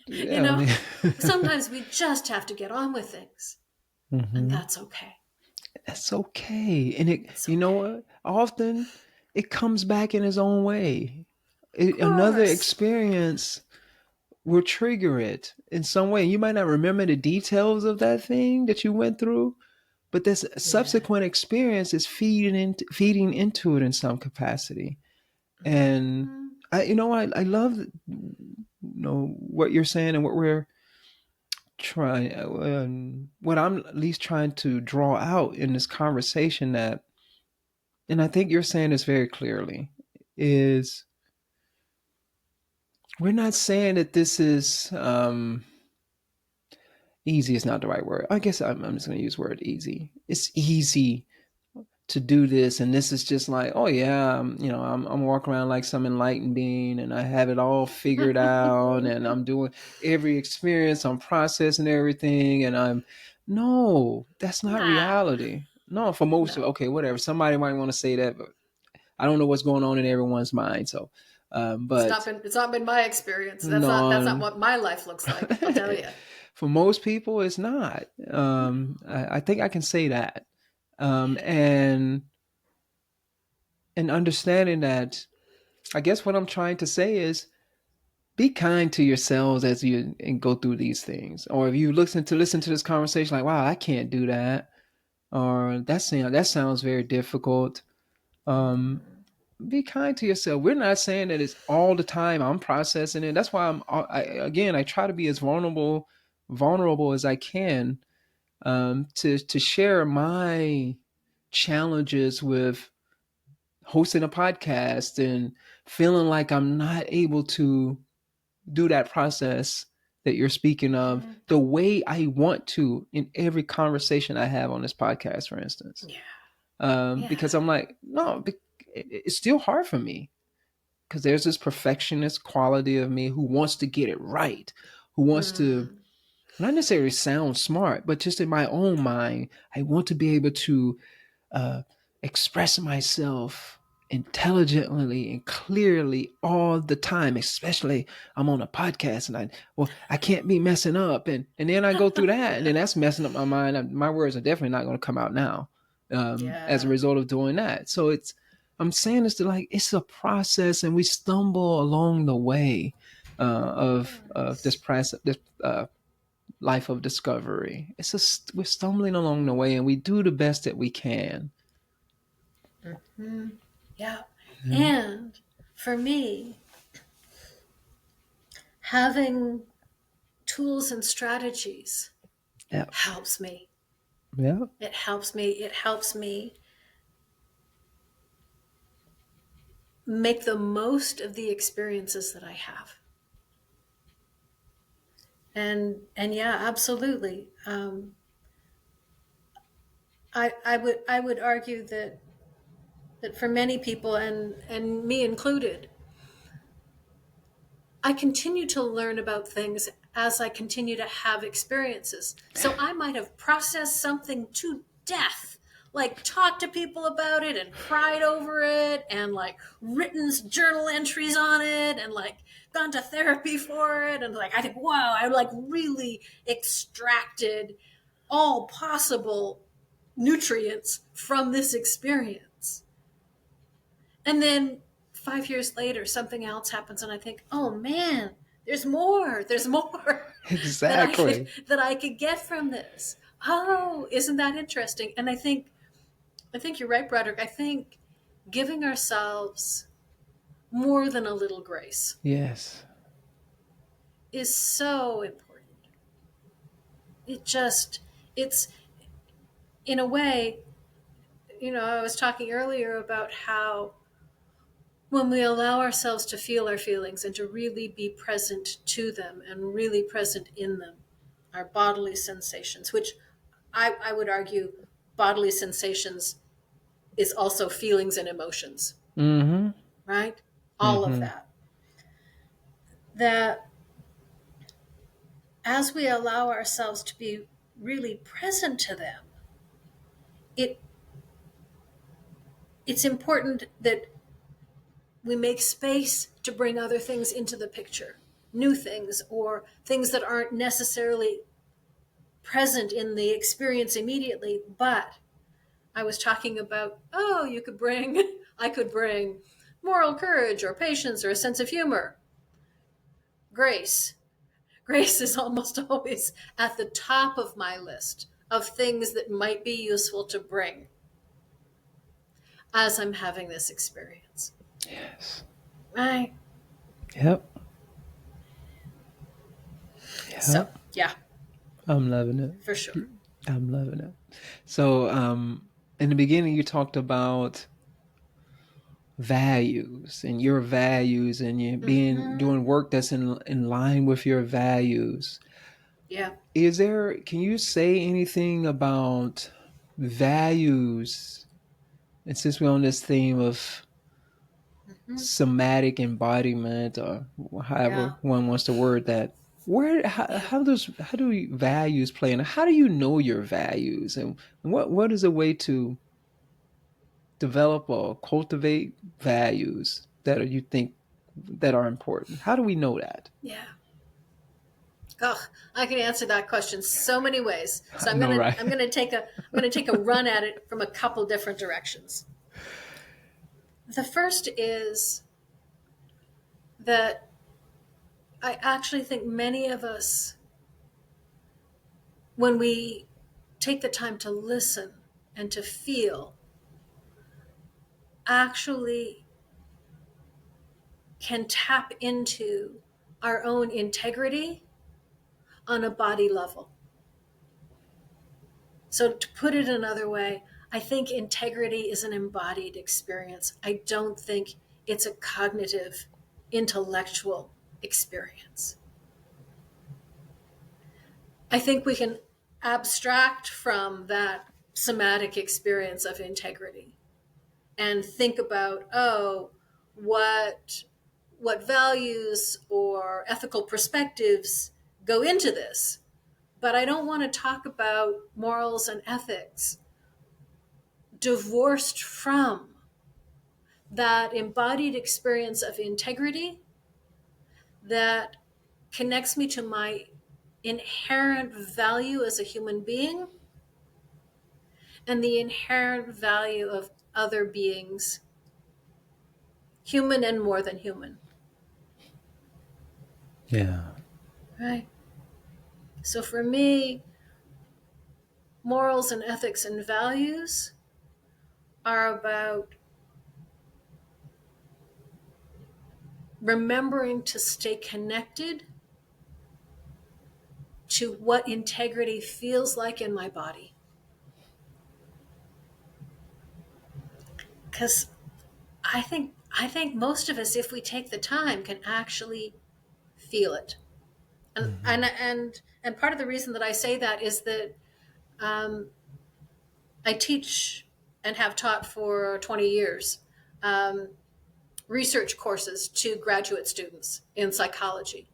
you Yeah. I know, mean, sometimes we just have to get on with things, and mm-hmm. that's okay. That's okay. And It's you know okay. what? Often it comes back in its own way. Of Another course. experience will trigger it in some way. You might not remember the details of that thing that you went through, but this Yeah. subsequent experience is feeding into it in some capacity. And Mhm. I love what you're saying and what we're trying, what I'm at least trying to draw out in this conversation, that, and I think you're saying this very clearly, is we're not saying that this is easy is not the right word. I guess I'm just going to use the word easy. It's easy to do this, and this is just like, oh yeah, I'm walking around like some enlightened being, and I have it all figured out, and I'm doing every experience, I'm processing everything, and I'm no, that's not Nah, reality. No, for most of, no. okay, whatever. Somebody might want to say that, but I don't know what's going on in everyone's mind. So, but It's not been my experience. That's not no, what my life looks like. I'll tell you. for most people, it's not. I think I can say that, Yeah. and understanding that. I guess what I'm trying to say is be kind to yourselves as you and go through these things. Or if you listen to this conversation, like, wow, I can't do that, or that sounds very difficult. Um, Mhm. be kind to yourself. We're not saying that it's all the time. I'm processing it. That's why I try to be as vulnerable as I can, to share my challenges with hosting a podcast and feeling like I'm not able to do that process that you're speaking of Mhm. the way I want to in every conversation I have on this podcast, for instance. Yeah. Because Yeah. I'm like, no, it's still hard for me because there's this perfectionist quality of me who wants to get it right, who wants to Mm. not necessarily sound smart, but just in my own mind, I want to be able to uh, express myself intelligently and clearly all the time, especially I'm on a podcast and I can't be messing up, and then I go through that, and then that's messing up my mind. My words are definitely not going to come out now, as a Yeah. result of doing that. So I'm saying this to, like, it's a process, and we stumble along the way, of this Yes. process, this life of discovery. We're stumbling along the way, and we do the best that we can. Mhm. Yeah. Yeah. And for me, having tools and strategies Yeah. helps me. Yeah. It helps me. It helps me make the most of the experiences that I have. And yeah, absolutely. I would argue that for many people, and me included, I continue to learn about things as I continue to have experiences. So I might have processed something to death, like talked to people about it and cried over it and like written journal entries on it and like gone to therapy for it. And like, I think, wow, I like really extracted all possible nutrients from this experience. And then 5 years later, something else happens, and I think, oh man, there's more Exactly. that I could get from this. Oh, isn't that interesting? And I think you're right, Broderick. I think giving ourselves more than a little grace Yes. is so important. it just, it's, in a way, I was talking earlier about how when we allow ourselves to feel our feelings and to really be present to them and really present in them, our bodily sensations, which I would argue bodily sensations is also feelings and emotions, Mm-hmm. right? All of Mm-hmm. that. That as we allow ourselves to be really present to them, it it's important that we make space to bring other things into the picture, new things or things that aren't necessarily present in the experience immediately. But I was talking about, I could bring moral courage or patience or a sense of humor, grace. Grace is almost always at the top of my list of things that might be useful to bring as I'm having this experience. Yes. Right? Yep. So, Yep. yeah, I'm loving it. for sure. I'm loving it. So, in the beginning, you talked about values and your values, and you being Hmm. doing work that's in line with your values. Yeah. Can you say anything about values? And since we're on this theme of Hmm. somatic embodiment, or however Yeah. one wants to word that, Yeah. how do values play, and how do you know your values, and what is a way to develop or cultivate values you think that are important? How do we know that? Yeah. Oh, I can answer that question so many ways. So I know, right? I'm gonna take a run at it from a couple different directions. The first is that I actually think many of us, when we take the time to listen and to feel, actually can tap into our own integrity on a body level. So, to put it another way, I think integrity is an embodied experience. I don't think it's a cognitive, intellectual experience. I think we can abstract from that somatic experience of integrity and think about, what what values or ethical perspectives go into this. But I don't want to talk about morals and ethics divorced from that embodied experience of integrity that connects me to my inherent value as a human being and the inherent value of other beings, human and more than human. Yeah. Right? So for me, morals and ethics and values are about remembering to stay connected to what integrity feels like in my body. Because I think most of us, if we take the time, can actually feel it. And Mm-hmm. and part of the reason that I say that is that um, I teach and have taught for 20 years um, research courses to graduate students in psychology.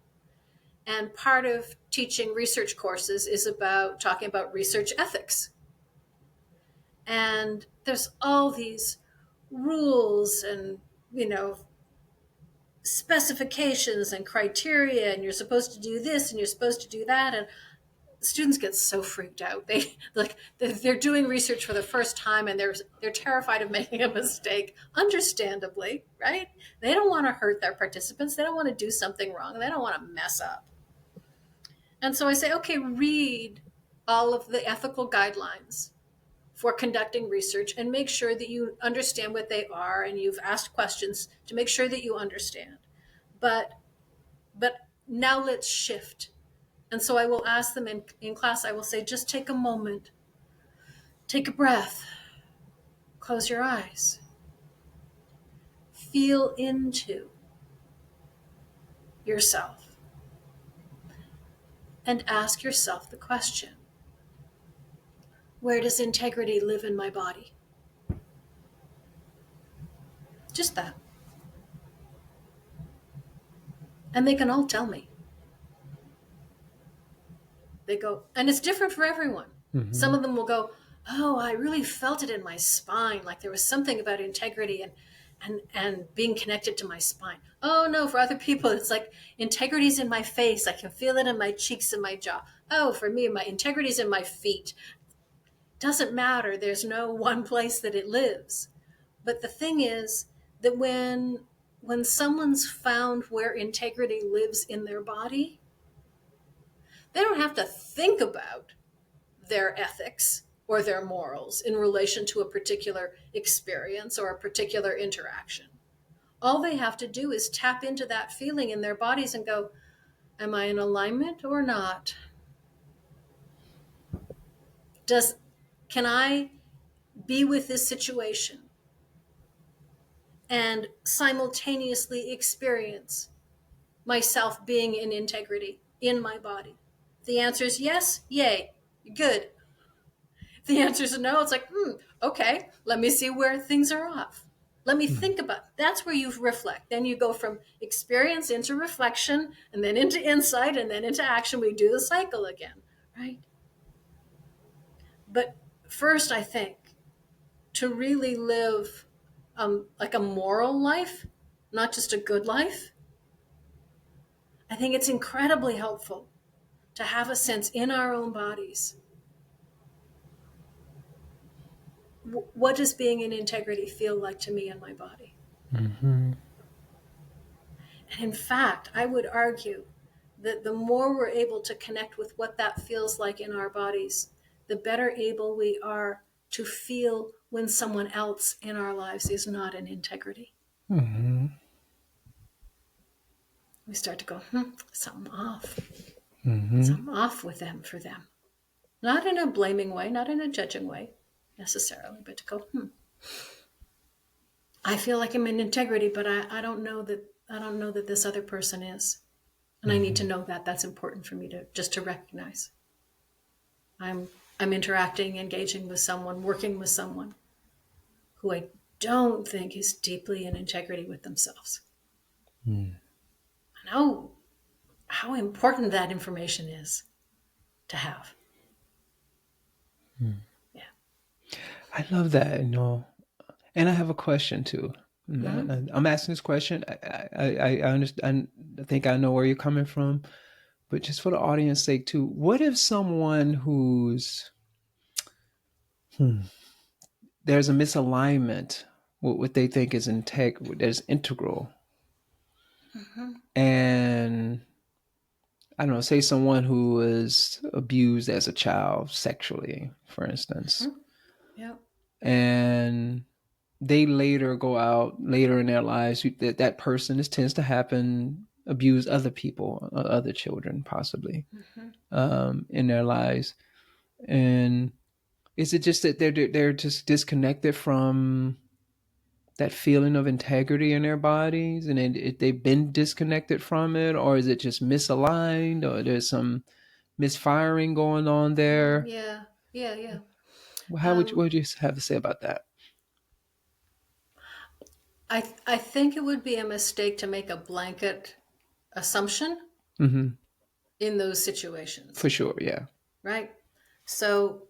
And part of teaching research courses is about talking about research ethics. And there's all these rules and, you know, specifications and criteria, and you're supposed to do this and you're supposed to do that. And students get so freaked out. They're doing research for the first time and they're terrified of making a mistake, understandably, right? They don't want to hurt their participants. They don't want to do something wrong. They don't want to mess up. And so I say, okay, read all of the ethical guidelines for conducting research and make sure that you understand what they are and you've asked questions to make sure that you understand. But but now let's shift And so I will ask them in class, I will say, just take a moment, take a breath, close your eyes, feel into yourself, and ask yourself the question, where does integrity live in my body? Just that. And they can all tell me. They go, and it's different for everyone. Mm-hmm. Some of them will go, oh, I really felt it in my spine, like there was something about integrity and being connected to my spine. Oh no, for other people, it's like integrity's in my face. I can feel it in my cheeks and my jaw. Oh, for me, my integrity's in my feet. Doesn't matter. There's no one place that it lives. But the thing is that when someone's found where integrity lives in their body, they don't have to think about their ethics or their morals in relation to a particular experience or a particular interaction. All they have to do is tap into that feeling in their bodies and go, am I in alignment or not? Can I be with this situation and simultaneously experience myself being in integrity in my body? The answer is yes, yay, good. The answer is no. It's like, okay, let me see where things are off. Let me think about it. That's where you reflect. Then you go from experience into reflection and then into insight and then into action. We do the cycle again, right? But first, I think to really live like a moral life, not just a good life, I think it's incredibly helpful to have a sense in our own bodies. What does being in integrity feel like to me in my body? Mm-hmm. And in fact, I would argue that the more we're able to connect with what that feels like in our bodies, the better able we are to feel when someone else in our lives is not in integrity. Mm-hmm. We start to go, something off. Mm-hmm. Something off with them for them. Not in a blaming way, not in a judging way necessarily, but to go, I feel like I'm in integrity, but I don't know that this other person is. And I need to know that. That's important for me to recognize. I'm interacting, engaging with someone, working with someone who I don't think is deeply in integrity with themselves. Mm. I know how important that information is to have. Mm. Yeah. I love that, and I have a question too. Mm-hmm. I'm asking this question. I understand. I think I know where you're coming from, but just for the audience's sake too, what if someone who's there's a misalignment with what they think is there's integral, Mm-hmm. and I don't know, say someone who was abused as a child sexually, for instance, Mm-hmm. Yeah. and they later go out later in their lives, that person, this tends to happen, abuse other people, other children possibly, Mm-hmm. in their lives. And is it just that they're just disconnected from that feeling of integrity in their bodies, and they've been disconnected from it, or is it just misaligned, or there's some misfiring going on there? Yeah. Yeah. Yeah. What would you have to say about that? I think it would be a mistake to make a blanket assumption Mm-hmm. in those situations, For sure, yeah. right? So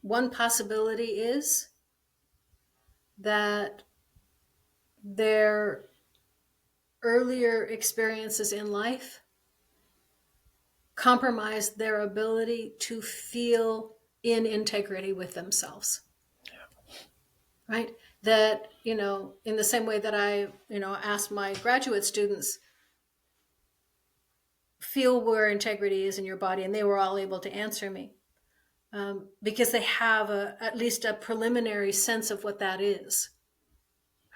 one possibility is that their earlier experiences in life compromise their ability to feel in integrity with themselves, right? That, in the same way that I, ask my graduate students, feel where integrity is in your body, and they were all able to answer me, because they have at least a preliminary sense of what that is,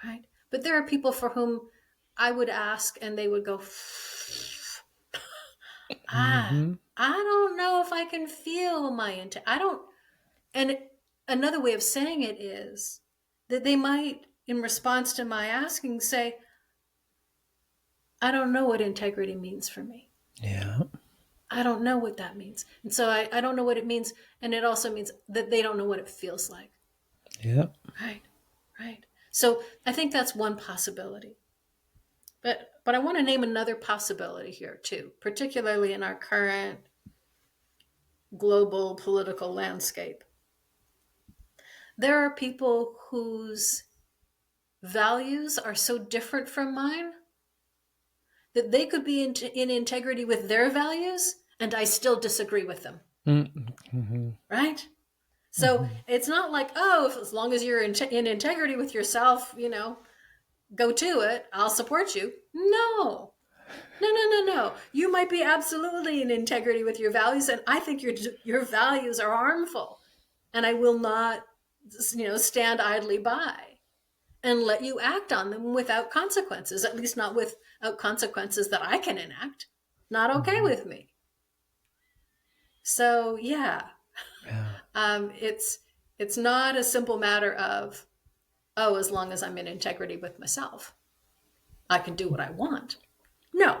right? But there are people for whom I would ask and they would go, Ah, Mm-hmm. I don't know if I can feel my intent. I don't. And another way of saying it is that they might, in response to my asking, say, I don't know what integrity means for me. Yeah. I don't know what that means. And so I don't know what it means. And it also means that they don't know what it feels like. Yeah. Right. Right. So I think that's one possibility. But I want to name another possibility here too, particularly in our current global political landscape. There are people whose values are so different from mine that they could be in integrity with their values and I still disagree with them. Mm-hmm. Right? So Mm-hmm. it's not like, oh, if, as long as you're in integrity with yourself, go to it. I'll support you. No, no, no, no, no. You might be absolutely in integrity with your values, and I think your values are harmful, and I will not, stand idly by and let you act on them without consequences. At least not without consequences that I can enact. Not okay Mm-hmm. with me. So yeah, Yeah. it's not a simple matter of, oh, as long as I'm in integrity with myself, I can do what I want. No.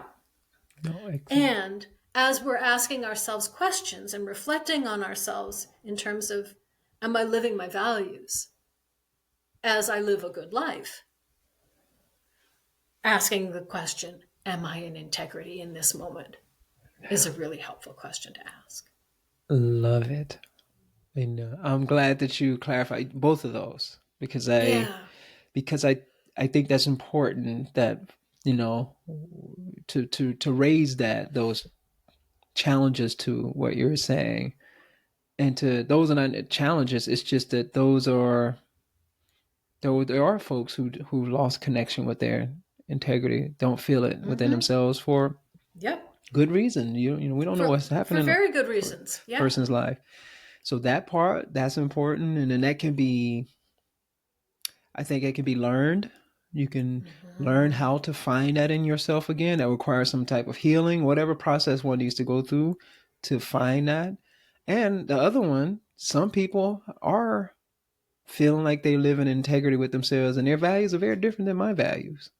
No, excellent. And as we're asking ourselves questions and reflecting on ourselves in terms of, am I living my values as I live a good life? Asking the question, am I in integrity in this moment, is a really helpful question to ask. Love it. And I'm glad that you clarified both of those Yeah. because I think that's important that you know to raise those challenges to what you're saying, and to those are not challenges. It's just that there are folks who lost connection with their integrity, don't feel it within Mm-hmm. themselves for Yep. good reason. We don't know what's For happening in a very good reasons. Yeah. person's life. So that part, that's important, and then that can be, I think it can be learned. You can learn Mm-hmm. how to find that in yourself again. That requires some type of healing, whatever process one needs to go through to Yeah. find that. And the other one, some people are feeling like they live in integrity with themselves, and their values are very different than my values.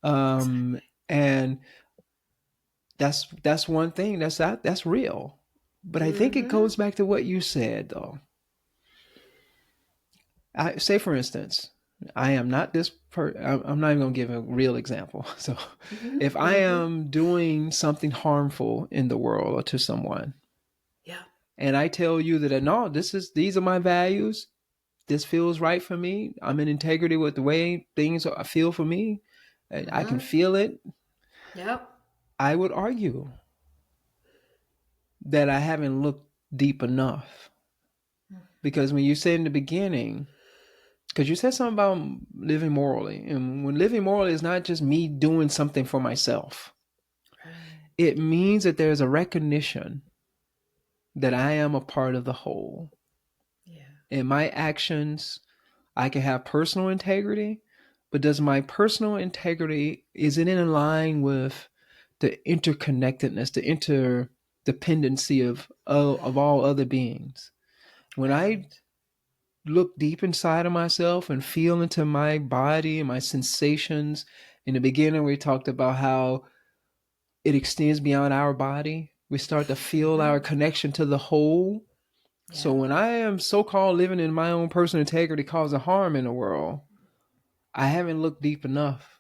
Um, Exactly. and that's one thing that's real. But I think it Mm-hmm. goes back to what you said, though. I say, for instance, I am not this I'm not even going to give a real example. So Mm-hmm. if I Mm-hmm. am doing something harmful in the world or to someone, Yeah. and I tell you that no, these are my values, this feels right for me, I'm in integrity with the way things feel for me, I can Mm-hmm. feel it, Yep. I would argue that I haven't looked deep enough. Because when you said in the beginning, because you said something about living morally, and when living morally is not just me doing something for myself, Right. it means that there's a recognition that I am a part of the whole. Yeah. In my actions, I can have personal integrity, but does my personal integrity, is it in line with the interconnectedness, the interdependency of all other beings? When I Right. look deep inside of myself and feel into my body and my sensations. In the beginning, we talked about how it extends beyond our body. We start to feel Mm-hmm. our connection to the whole. So Yeah. when I am so called living in my own personal integrity causing harm in the world, I haven't looked deep enough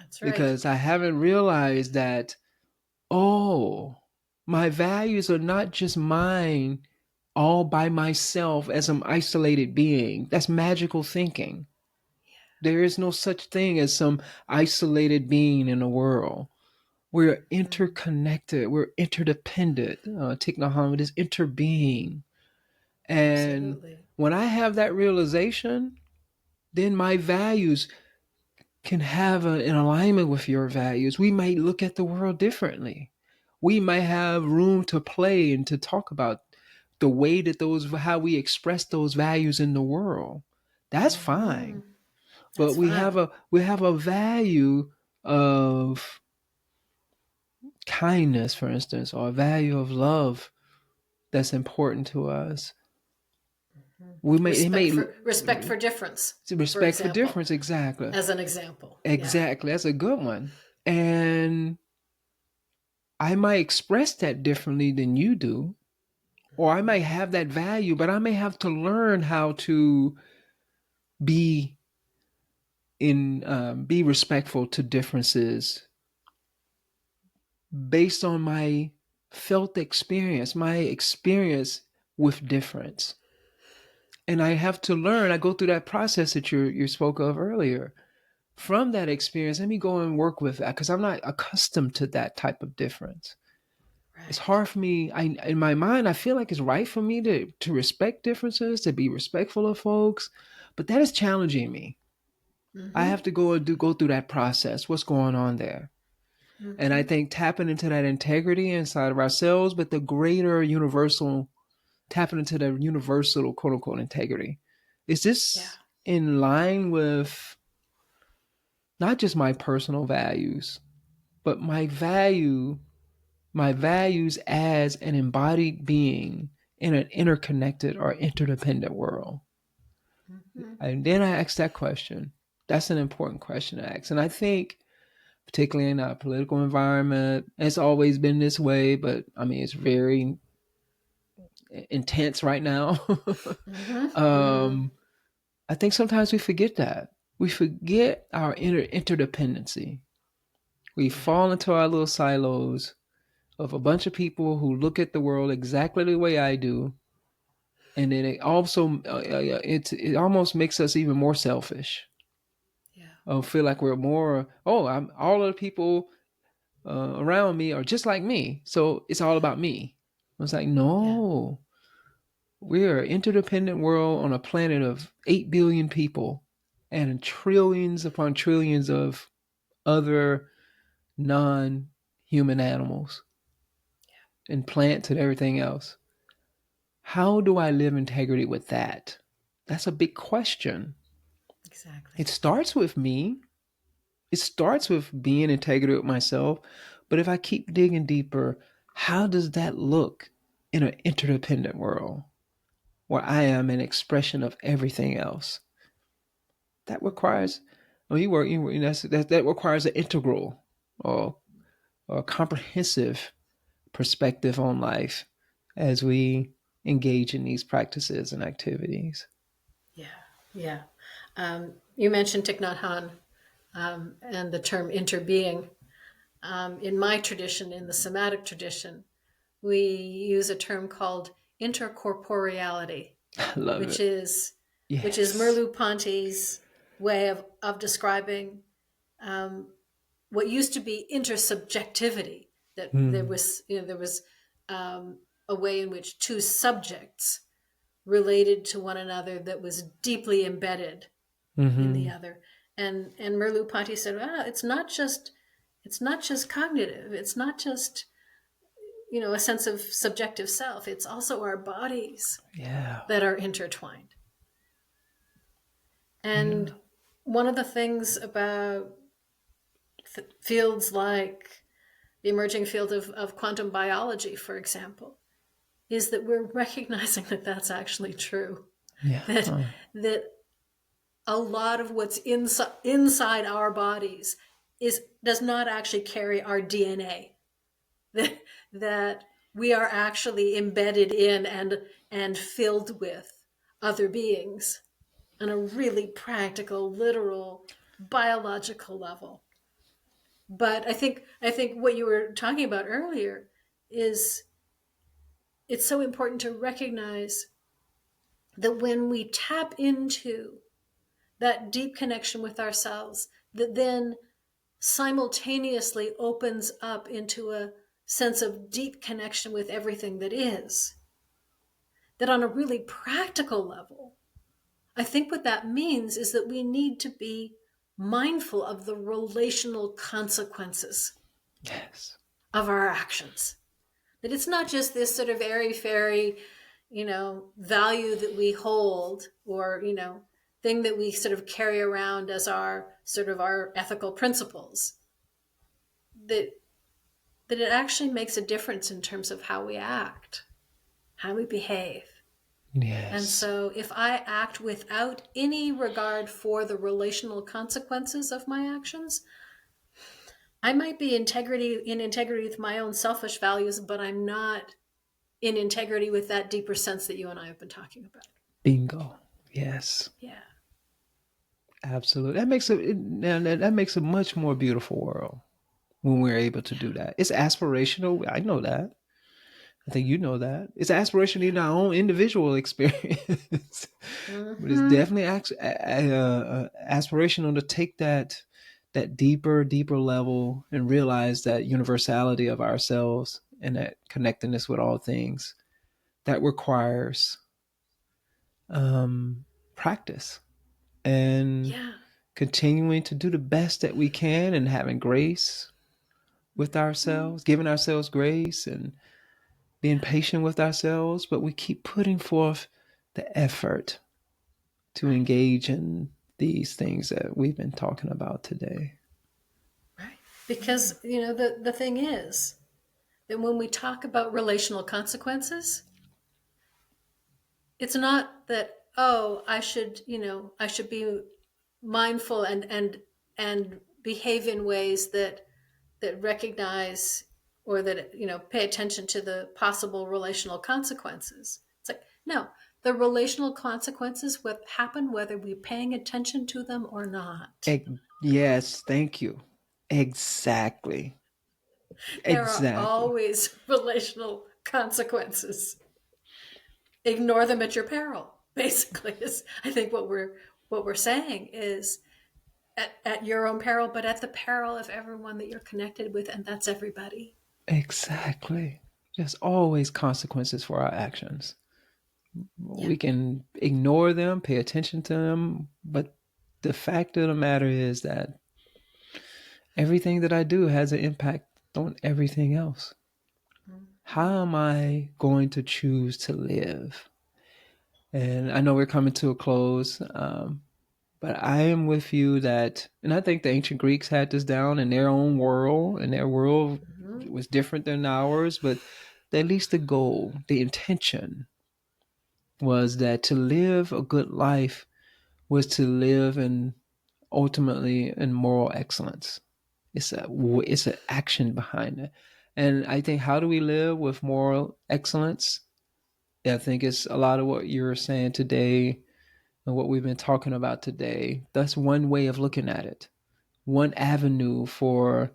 That's right. because I haven't realized that, oh, my values are not just mine all by myself as an isolated being. That's magical thinking. There is no such thing as some isolated being in the world. We're Mm, interconnected. We're interdependent. Thich Nhat Hanh is interbeing. And absolutely. when I have that realization, then my values can have an alignment with your values. We might look at the world differently. We might have room to play and to talk about the way that how we express those values in the world. That's Mm-hmm. fine. But That's fine. we have a value of kindness, for instance, or a value of love that's important to us. We may it may Respect for difference, for respect for example, difference. Exactly. as an example. Yeah. Exactly. That's a good one. And I might express that differently than you do, or I might have that value, but I may have to learn how to be be respectful to differences based on my felt experience, my experience with difference. And I have to learn. I go through that process that you spoke of earlier. From that experience, let me go and work with that because I'm not accustomed to that type of difference. It's Right. hard for me. In my mind, I feel like it's right for me to respect differences, to be respectful of folks, but that is challenging me. I Mm-hmm. have to go through that process. What's going on there? And I Mm-hmm. think tapping into that integrity inside of ourselves, but the greater universal, tapping into the universal quote unquote integrity. Is Yeah. this in line with not just my personal values, but my values as an embodied being in an interconnected or interdependent world? Mm-hmm. And then I ask that question. That's an important question to ask. And I think, particularly in our political environment, it's always been this way, but I mean, it's very intense right now. Mm-hmm. Mm-hmm. um, I think sometimes we forget that. We forget our interdependency. We Yeah. fall into our little silos of a bunch of people who look at the world exactly the way I do, and then it almost makes us even more selfish. Yeah. I feel like we're more. Oh, I'm all of the people around me are just like me, so it's all about me. I was like, Yeah. no, we're an interdependent world on a planet of 8 billion people, and trillions upon trillions of other non-human animals and plants and everything else. How do I live integrity with that? That's a big question. Exactly. It starts with me. It starts with being integrated with myself. But if I keep digging deeper, how does that look in an interdependent world where I am an expression of everything else? That requires, I mean, that requires an integral or, or a comprehensive perspective on life as we engage in these practices and activities. Yeah. Yeah. You mentioned Thich Nhat Hanh and the term interbeing. In my tradition, in the somatic tradition, we use a term called intercorporeality, I love which it. is which is Yes. Merleau-Ponty's way of describing what used to be intersubjectivity. That Mm. there was a way in which two subjects related to one another that was deeply embedded in the Mm-hmm. other. And Merleau-Ponty said, it's not just cognitive. It's not just a sense of subjective self. It's also our bodies Yeah. that are intertwined. Yeah. And one of the things about fields like the emerging field of quantum biology, for example, is that we're recognizing that that's actually true. Yeah. That that a lot of what's inside our bodies does not actually carry our DNA. That that we are actually embedded in and filled with other beings on a really practical, literal, biological level. But I think what you were talking about earlier is it's so important to recognize that when we tap into that deep connection with ourselves, that then simultaneously opens up into a sense of deep connection with everything that is, that on a really practical level, I think what that means is that we need to be mindful of the relational consequences Yes. of our actions. That it's not just this sort of airy fairy, value that we hold or, thing that we sort of carry around as our sort of our ethical principles. That that it actually makes a difference in terms of how we act, how we behave. And Yes. so if I act without any regard for the relational consequences of my actions, I might be in integrity with my own selfish values, but I'm not in integrity with that deeper sense that you and I have been talking about. Bingo. Yes. Yeah. Absolutely. That makes a much more beautiful world when we're able to do that. It's aspirational. I know that. I think you know that. It's aspirational in our own individual experience, but it's Mm-hmm. definitely aspirational to take that deeper level and realize that universality of ourselves and that connectedness with all things that requires practice and Yeah. continuing to do the best that we can and having grace with Mm-hmm. ourselves, giving ourselves grace and being Yeah. patient with ourselves, but we keep putting forth the effort to Right. engage in these things that we've been talking about today. Right. Because, the thing is that when we talk about relational consequences, it's not that, oh, I should be mindful and behave in ways that recognize or that pay attention to the possible relational consequences. It's like, no, the relational consequences what happen whether we're paying attention to them or not. Yes, thank you. Exactly. There are Exactly. always relational consequences. Ignore them at your peril, basically, is I think what we're saying is at your own peril, but at the peril of everyone that you're connected with, and that's everybody. Exactly. There's always consequences for our actions. Yeah. We can ignore them, pay attention to them, but the fact of the matter is that everything that I do has an impact on everything else. Mhm. How am I going to choose to live? And I know we're coming to a close, but I am with you that, and I think the ancient Greeks had this down in their own world, and their world Mhm. was different than ours, but at least the goal, the intention was that to live a good life was to live in ultimately in moral excellence. It's an action behind it, and I think how do we live with moral excellence? I think it's a lot of what you're saying today and what we've been talking about today. That's one way of looking at it. One avenue for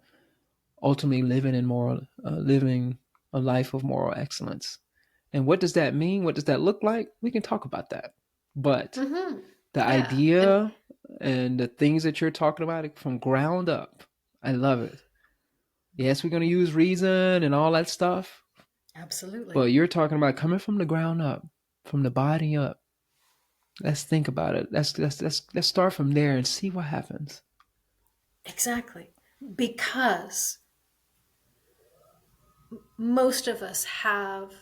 ultimately living a life of moral excellence. And what does that mean? What does that look like? We can talk about that. But Mhm. the Yeah. And idea and the things that you're talking about from ground up, I love it. Yes, we're going to use reason and all that stuff, but absolutely. you're talking about coming from the ground up, from the body up. Let's think about it. Let's start from there and see what happens. Exactly. Because most of us have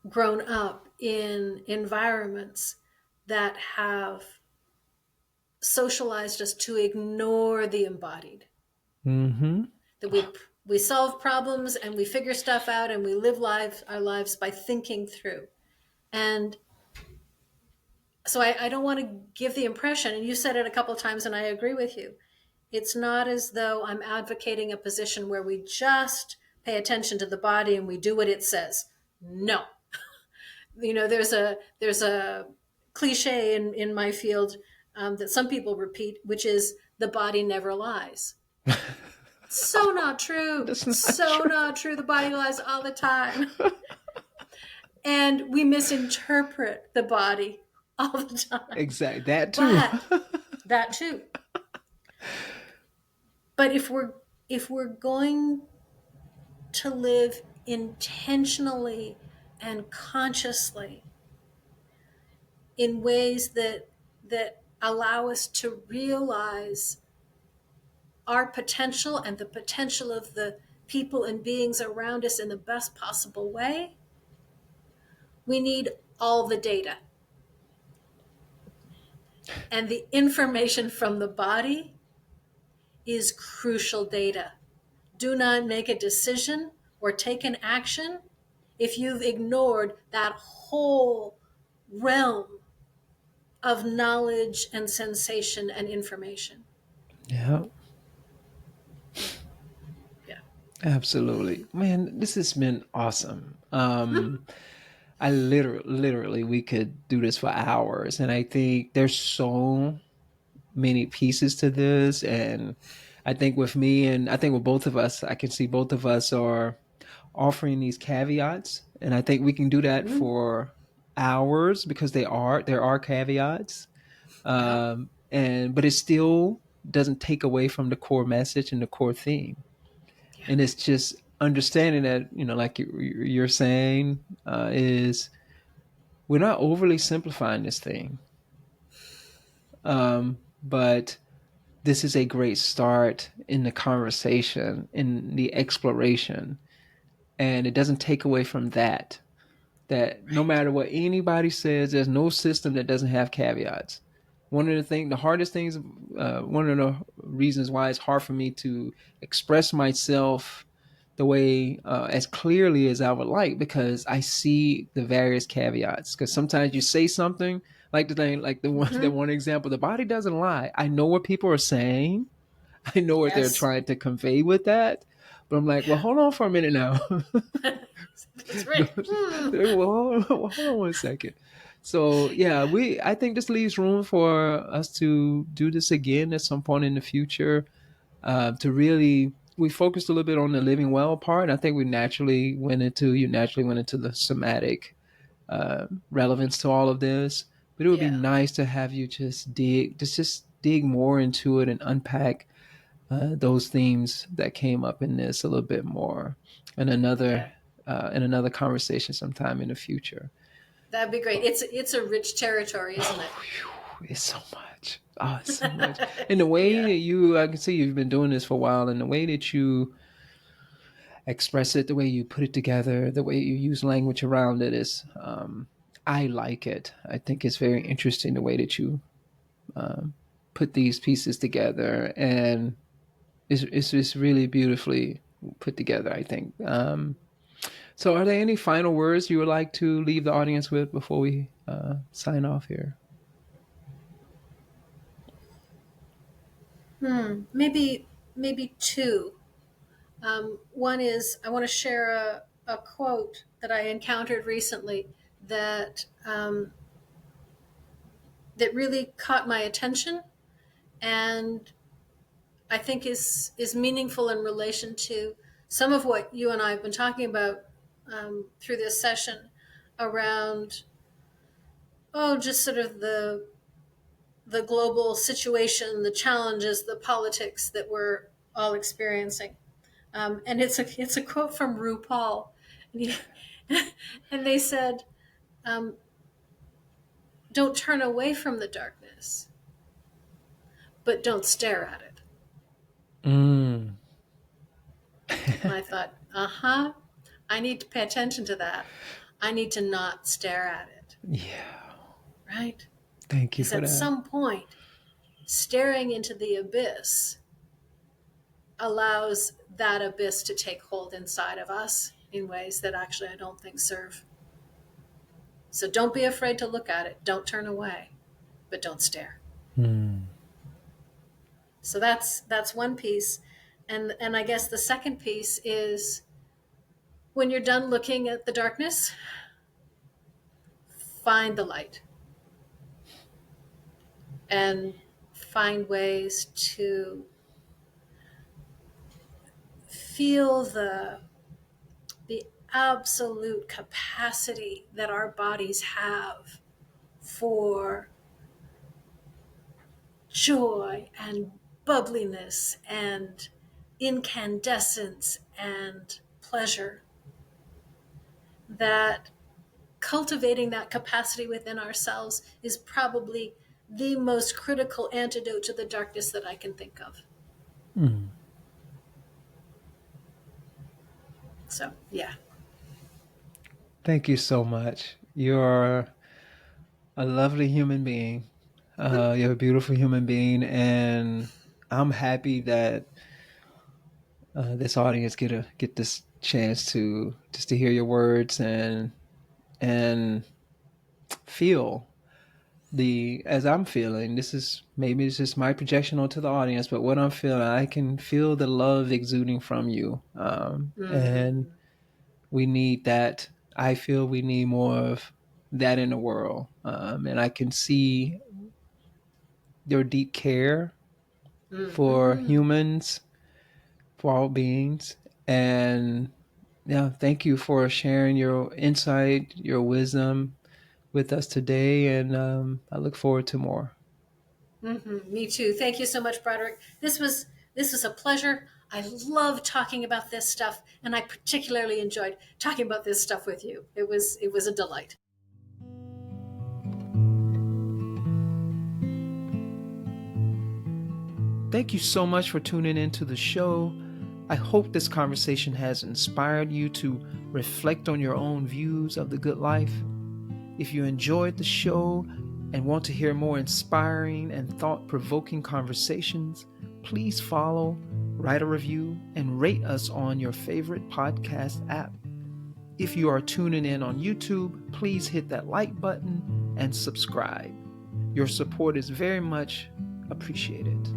grown up in environments that have socialized us to ignore the embodied. Mm-hmm. That we solve problems and we figure stuff out and we live our lives by thinking through. And so I don't want to give the impression, and you said it a couple of times, and I agree with you. It's not as though I'm advocating a position where we just pay attention to the body and we do what it says. No, there's a cliche in my field that some people repeat, which is the body never lies. So not true. That's not So true. not true. The body lies all the time. And we misinterpret the body all the time. Exactly. That too. But that too. But if we're going to live intentionally and consciously in ways that allow us to realize our potential and the potential of the people and beings around us in the best possible way, we need all the data. And the information from the body is crucial data. do not make a decision or take an action if you've ignored that whole realm of knowledge and sensation and information. Yeah, Yeah. absolutely. Man, this has been awesome. I literally, we could do this for hours. And I think there's so many pieces to this. And I think with me and I think with both of us, I can see both of us are offering these caveats. And I think we can do that Mm-hmm. for hours because there are caveats. Yeah. But it still doesn't take away from the core message and the core theme. Yeah. And it's just understanding that, like you're saying, is we're not overly simplifying this thing. But this is a great start in the conversation, in the exploration. And it doesn't take away from that no Right. matter what anybody says, there's no system that doesn't have caveats. The hardest things, one of the reasons why it's hard for me to express myself the way as clearly as I would like, because I see the various caveats. Because sometimes you say something like the Mm-hmm. one example, the body doesn't lie. I know what people are saying. I know what they're Yes. trying to convey with that, but I'm like, well, Yeah. hold on for a minute now. That's right. Hmm. Well, hold on one second. So yeah, I think this leaves room for us to do this again at some point in the future. To really, we focused a little bit on the living well part. I think you naturally went into the somatic relevance to all of this. But it would be Yeah. nice to have you just dig more into it and unpack those themes that came up in this a little bit more in Yeah. another conversation sometime in the future. That'd be great. It's a rich territory, isn't Oh, it? whew, it's so much. Oh, it's so much. And the way Yeah. that I can see you've been doing this for a while, and the way that you express it, the way you put it together, the way you use language around it is, I like it. I think it's very interesting the way that you um, put these pieces together, and it's really beautifully put together, I think. So, are there any final words you would like to leave the audience with before we sign off here? Maybe two. One is I want to share a quote that I encountered recently that that really caught my attention and I think is meaningful in relation to some of what you and I have been talking about through this session around just sort of the global situation, the challenges, the politics that we're all experiencing. And it's a quote from RuPaul, and, he, and they said, um, "Don't turn away from the darkness, but don't stare at it." Mm. And I thought, I need to pay attention to that. I need to not stare at it, Yeah. right? Thank you Because for at that. some point, staring into the abyss allows that abyss to take hold inside of us in ways that actually I don't think serve. So don't be afraid to look at it. Don't turn away, but don't stare. Mm. So that's one piece. And I guess the second piece is when you're done looking at the darkness, find the light and find ways to feel the absolute capacity that our bodies have for joy and bubbliness and incandescence and pleasure, that cultivating that capacity within ourselves is probably the most critical antidote to the darkness that I can think of. Mm. So, yeah. Thank you so much. You're a lovely human being. You're a beautiful human being, and I'm happy that this audience get this chance to just to hear your words and feel the as I'm feeling. This is maybe it's just my projection onto the audience, but what I'm feeling, I can feel the love exuding from you, and Mm-hmm. we need that. I feel we need more of that in the world, and I can see your deep care for Mm-hmm. humans, for all beings, and yeah, thank you for sharing your insight, your wisdom with us today, and I look forward to more. Mm-hmm. Me too. Thank you so much, Broderick. This was a pleasure. I love talking about this stuff, and I particularly enjoyed talking about this stuff with you. It was a delight. Thank you so much for tuning into the show. I hope this conversation has inspired you to reflect on your own views of the good life. If you enjoyed the show and want to hear more inspiring and thought provoking conversations, please follow, write a review, and rate us on your favorite podcast app. If you are tuning in on YouTube, please hit that like button and subscribe. Your support is very much appreciated.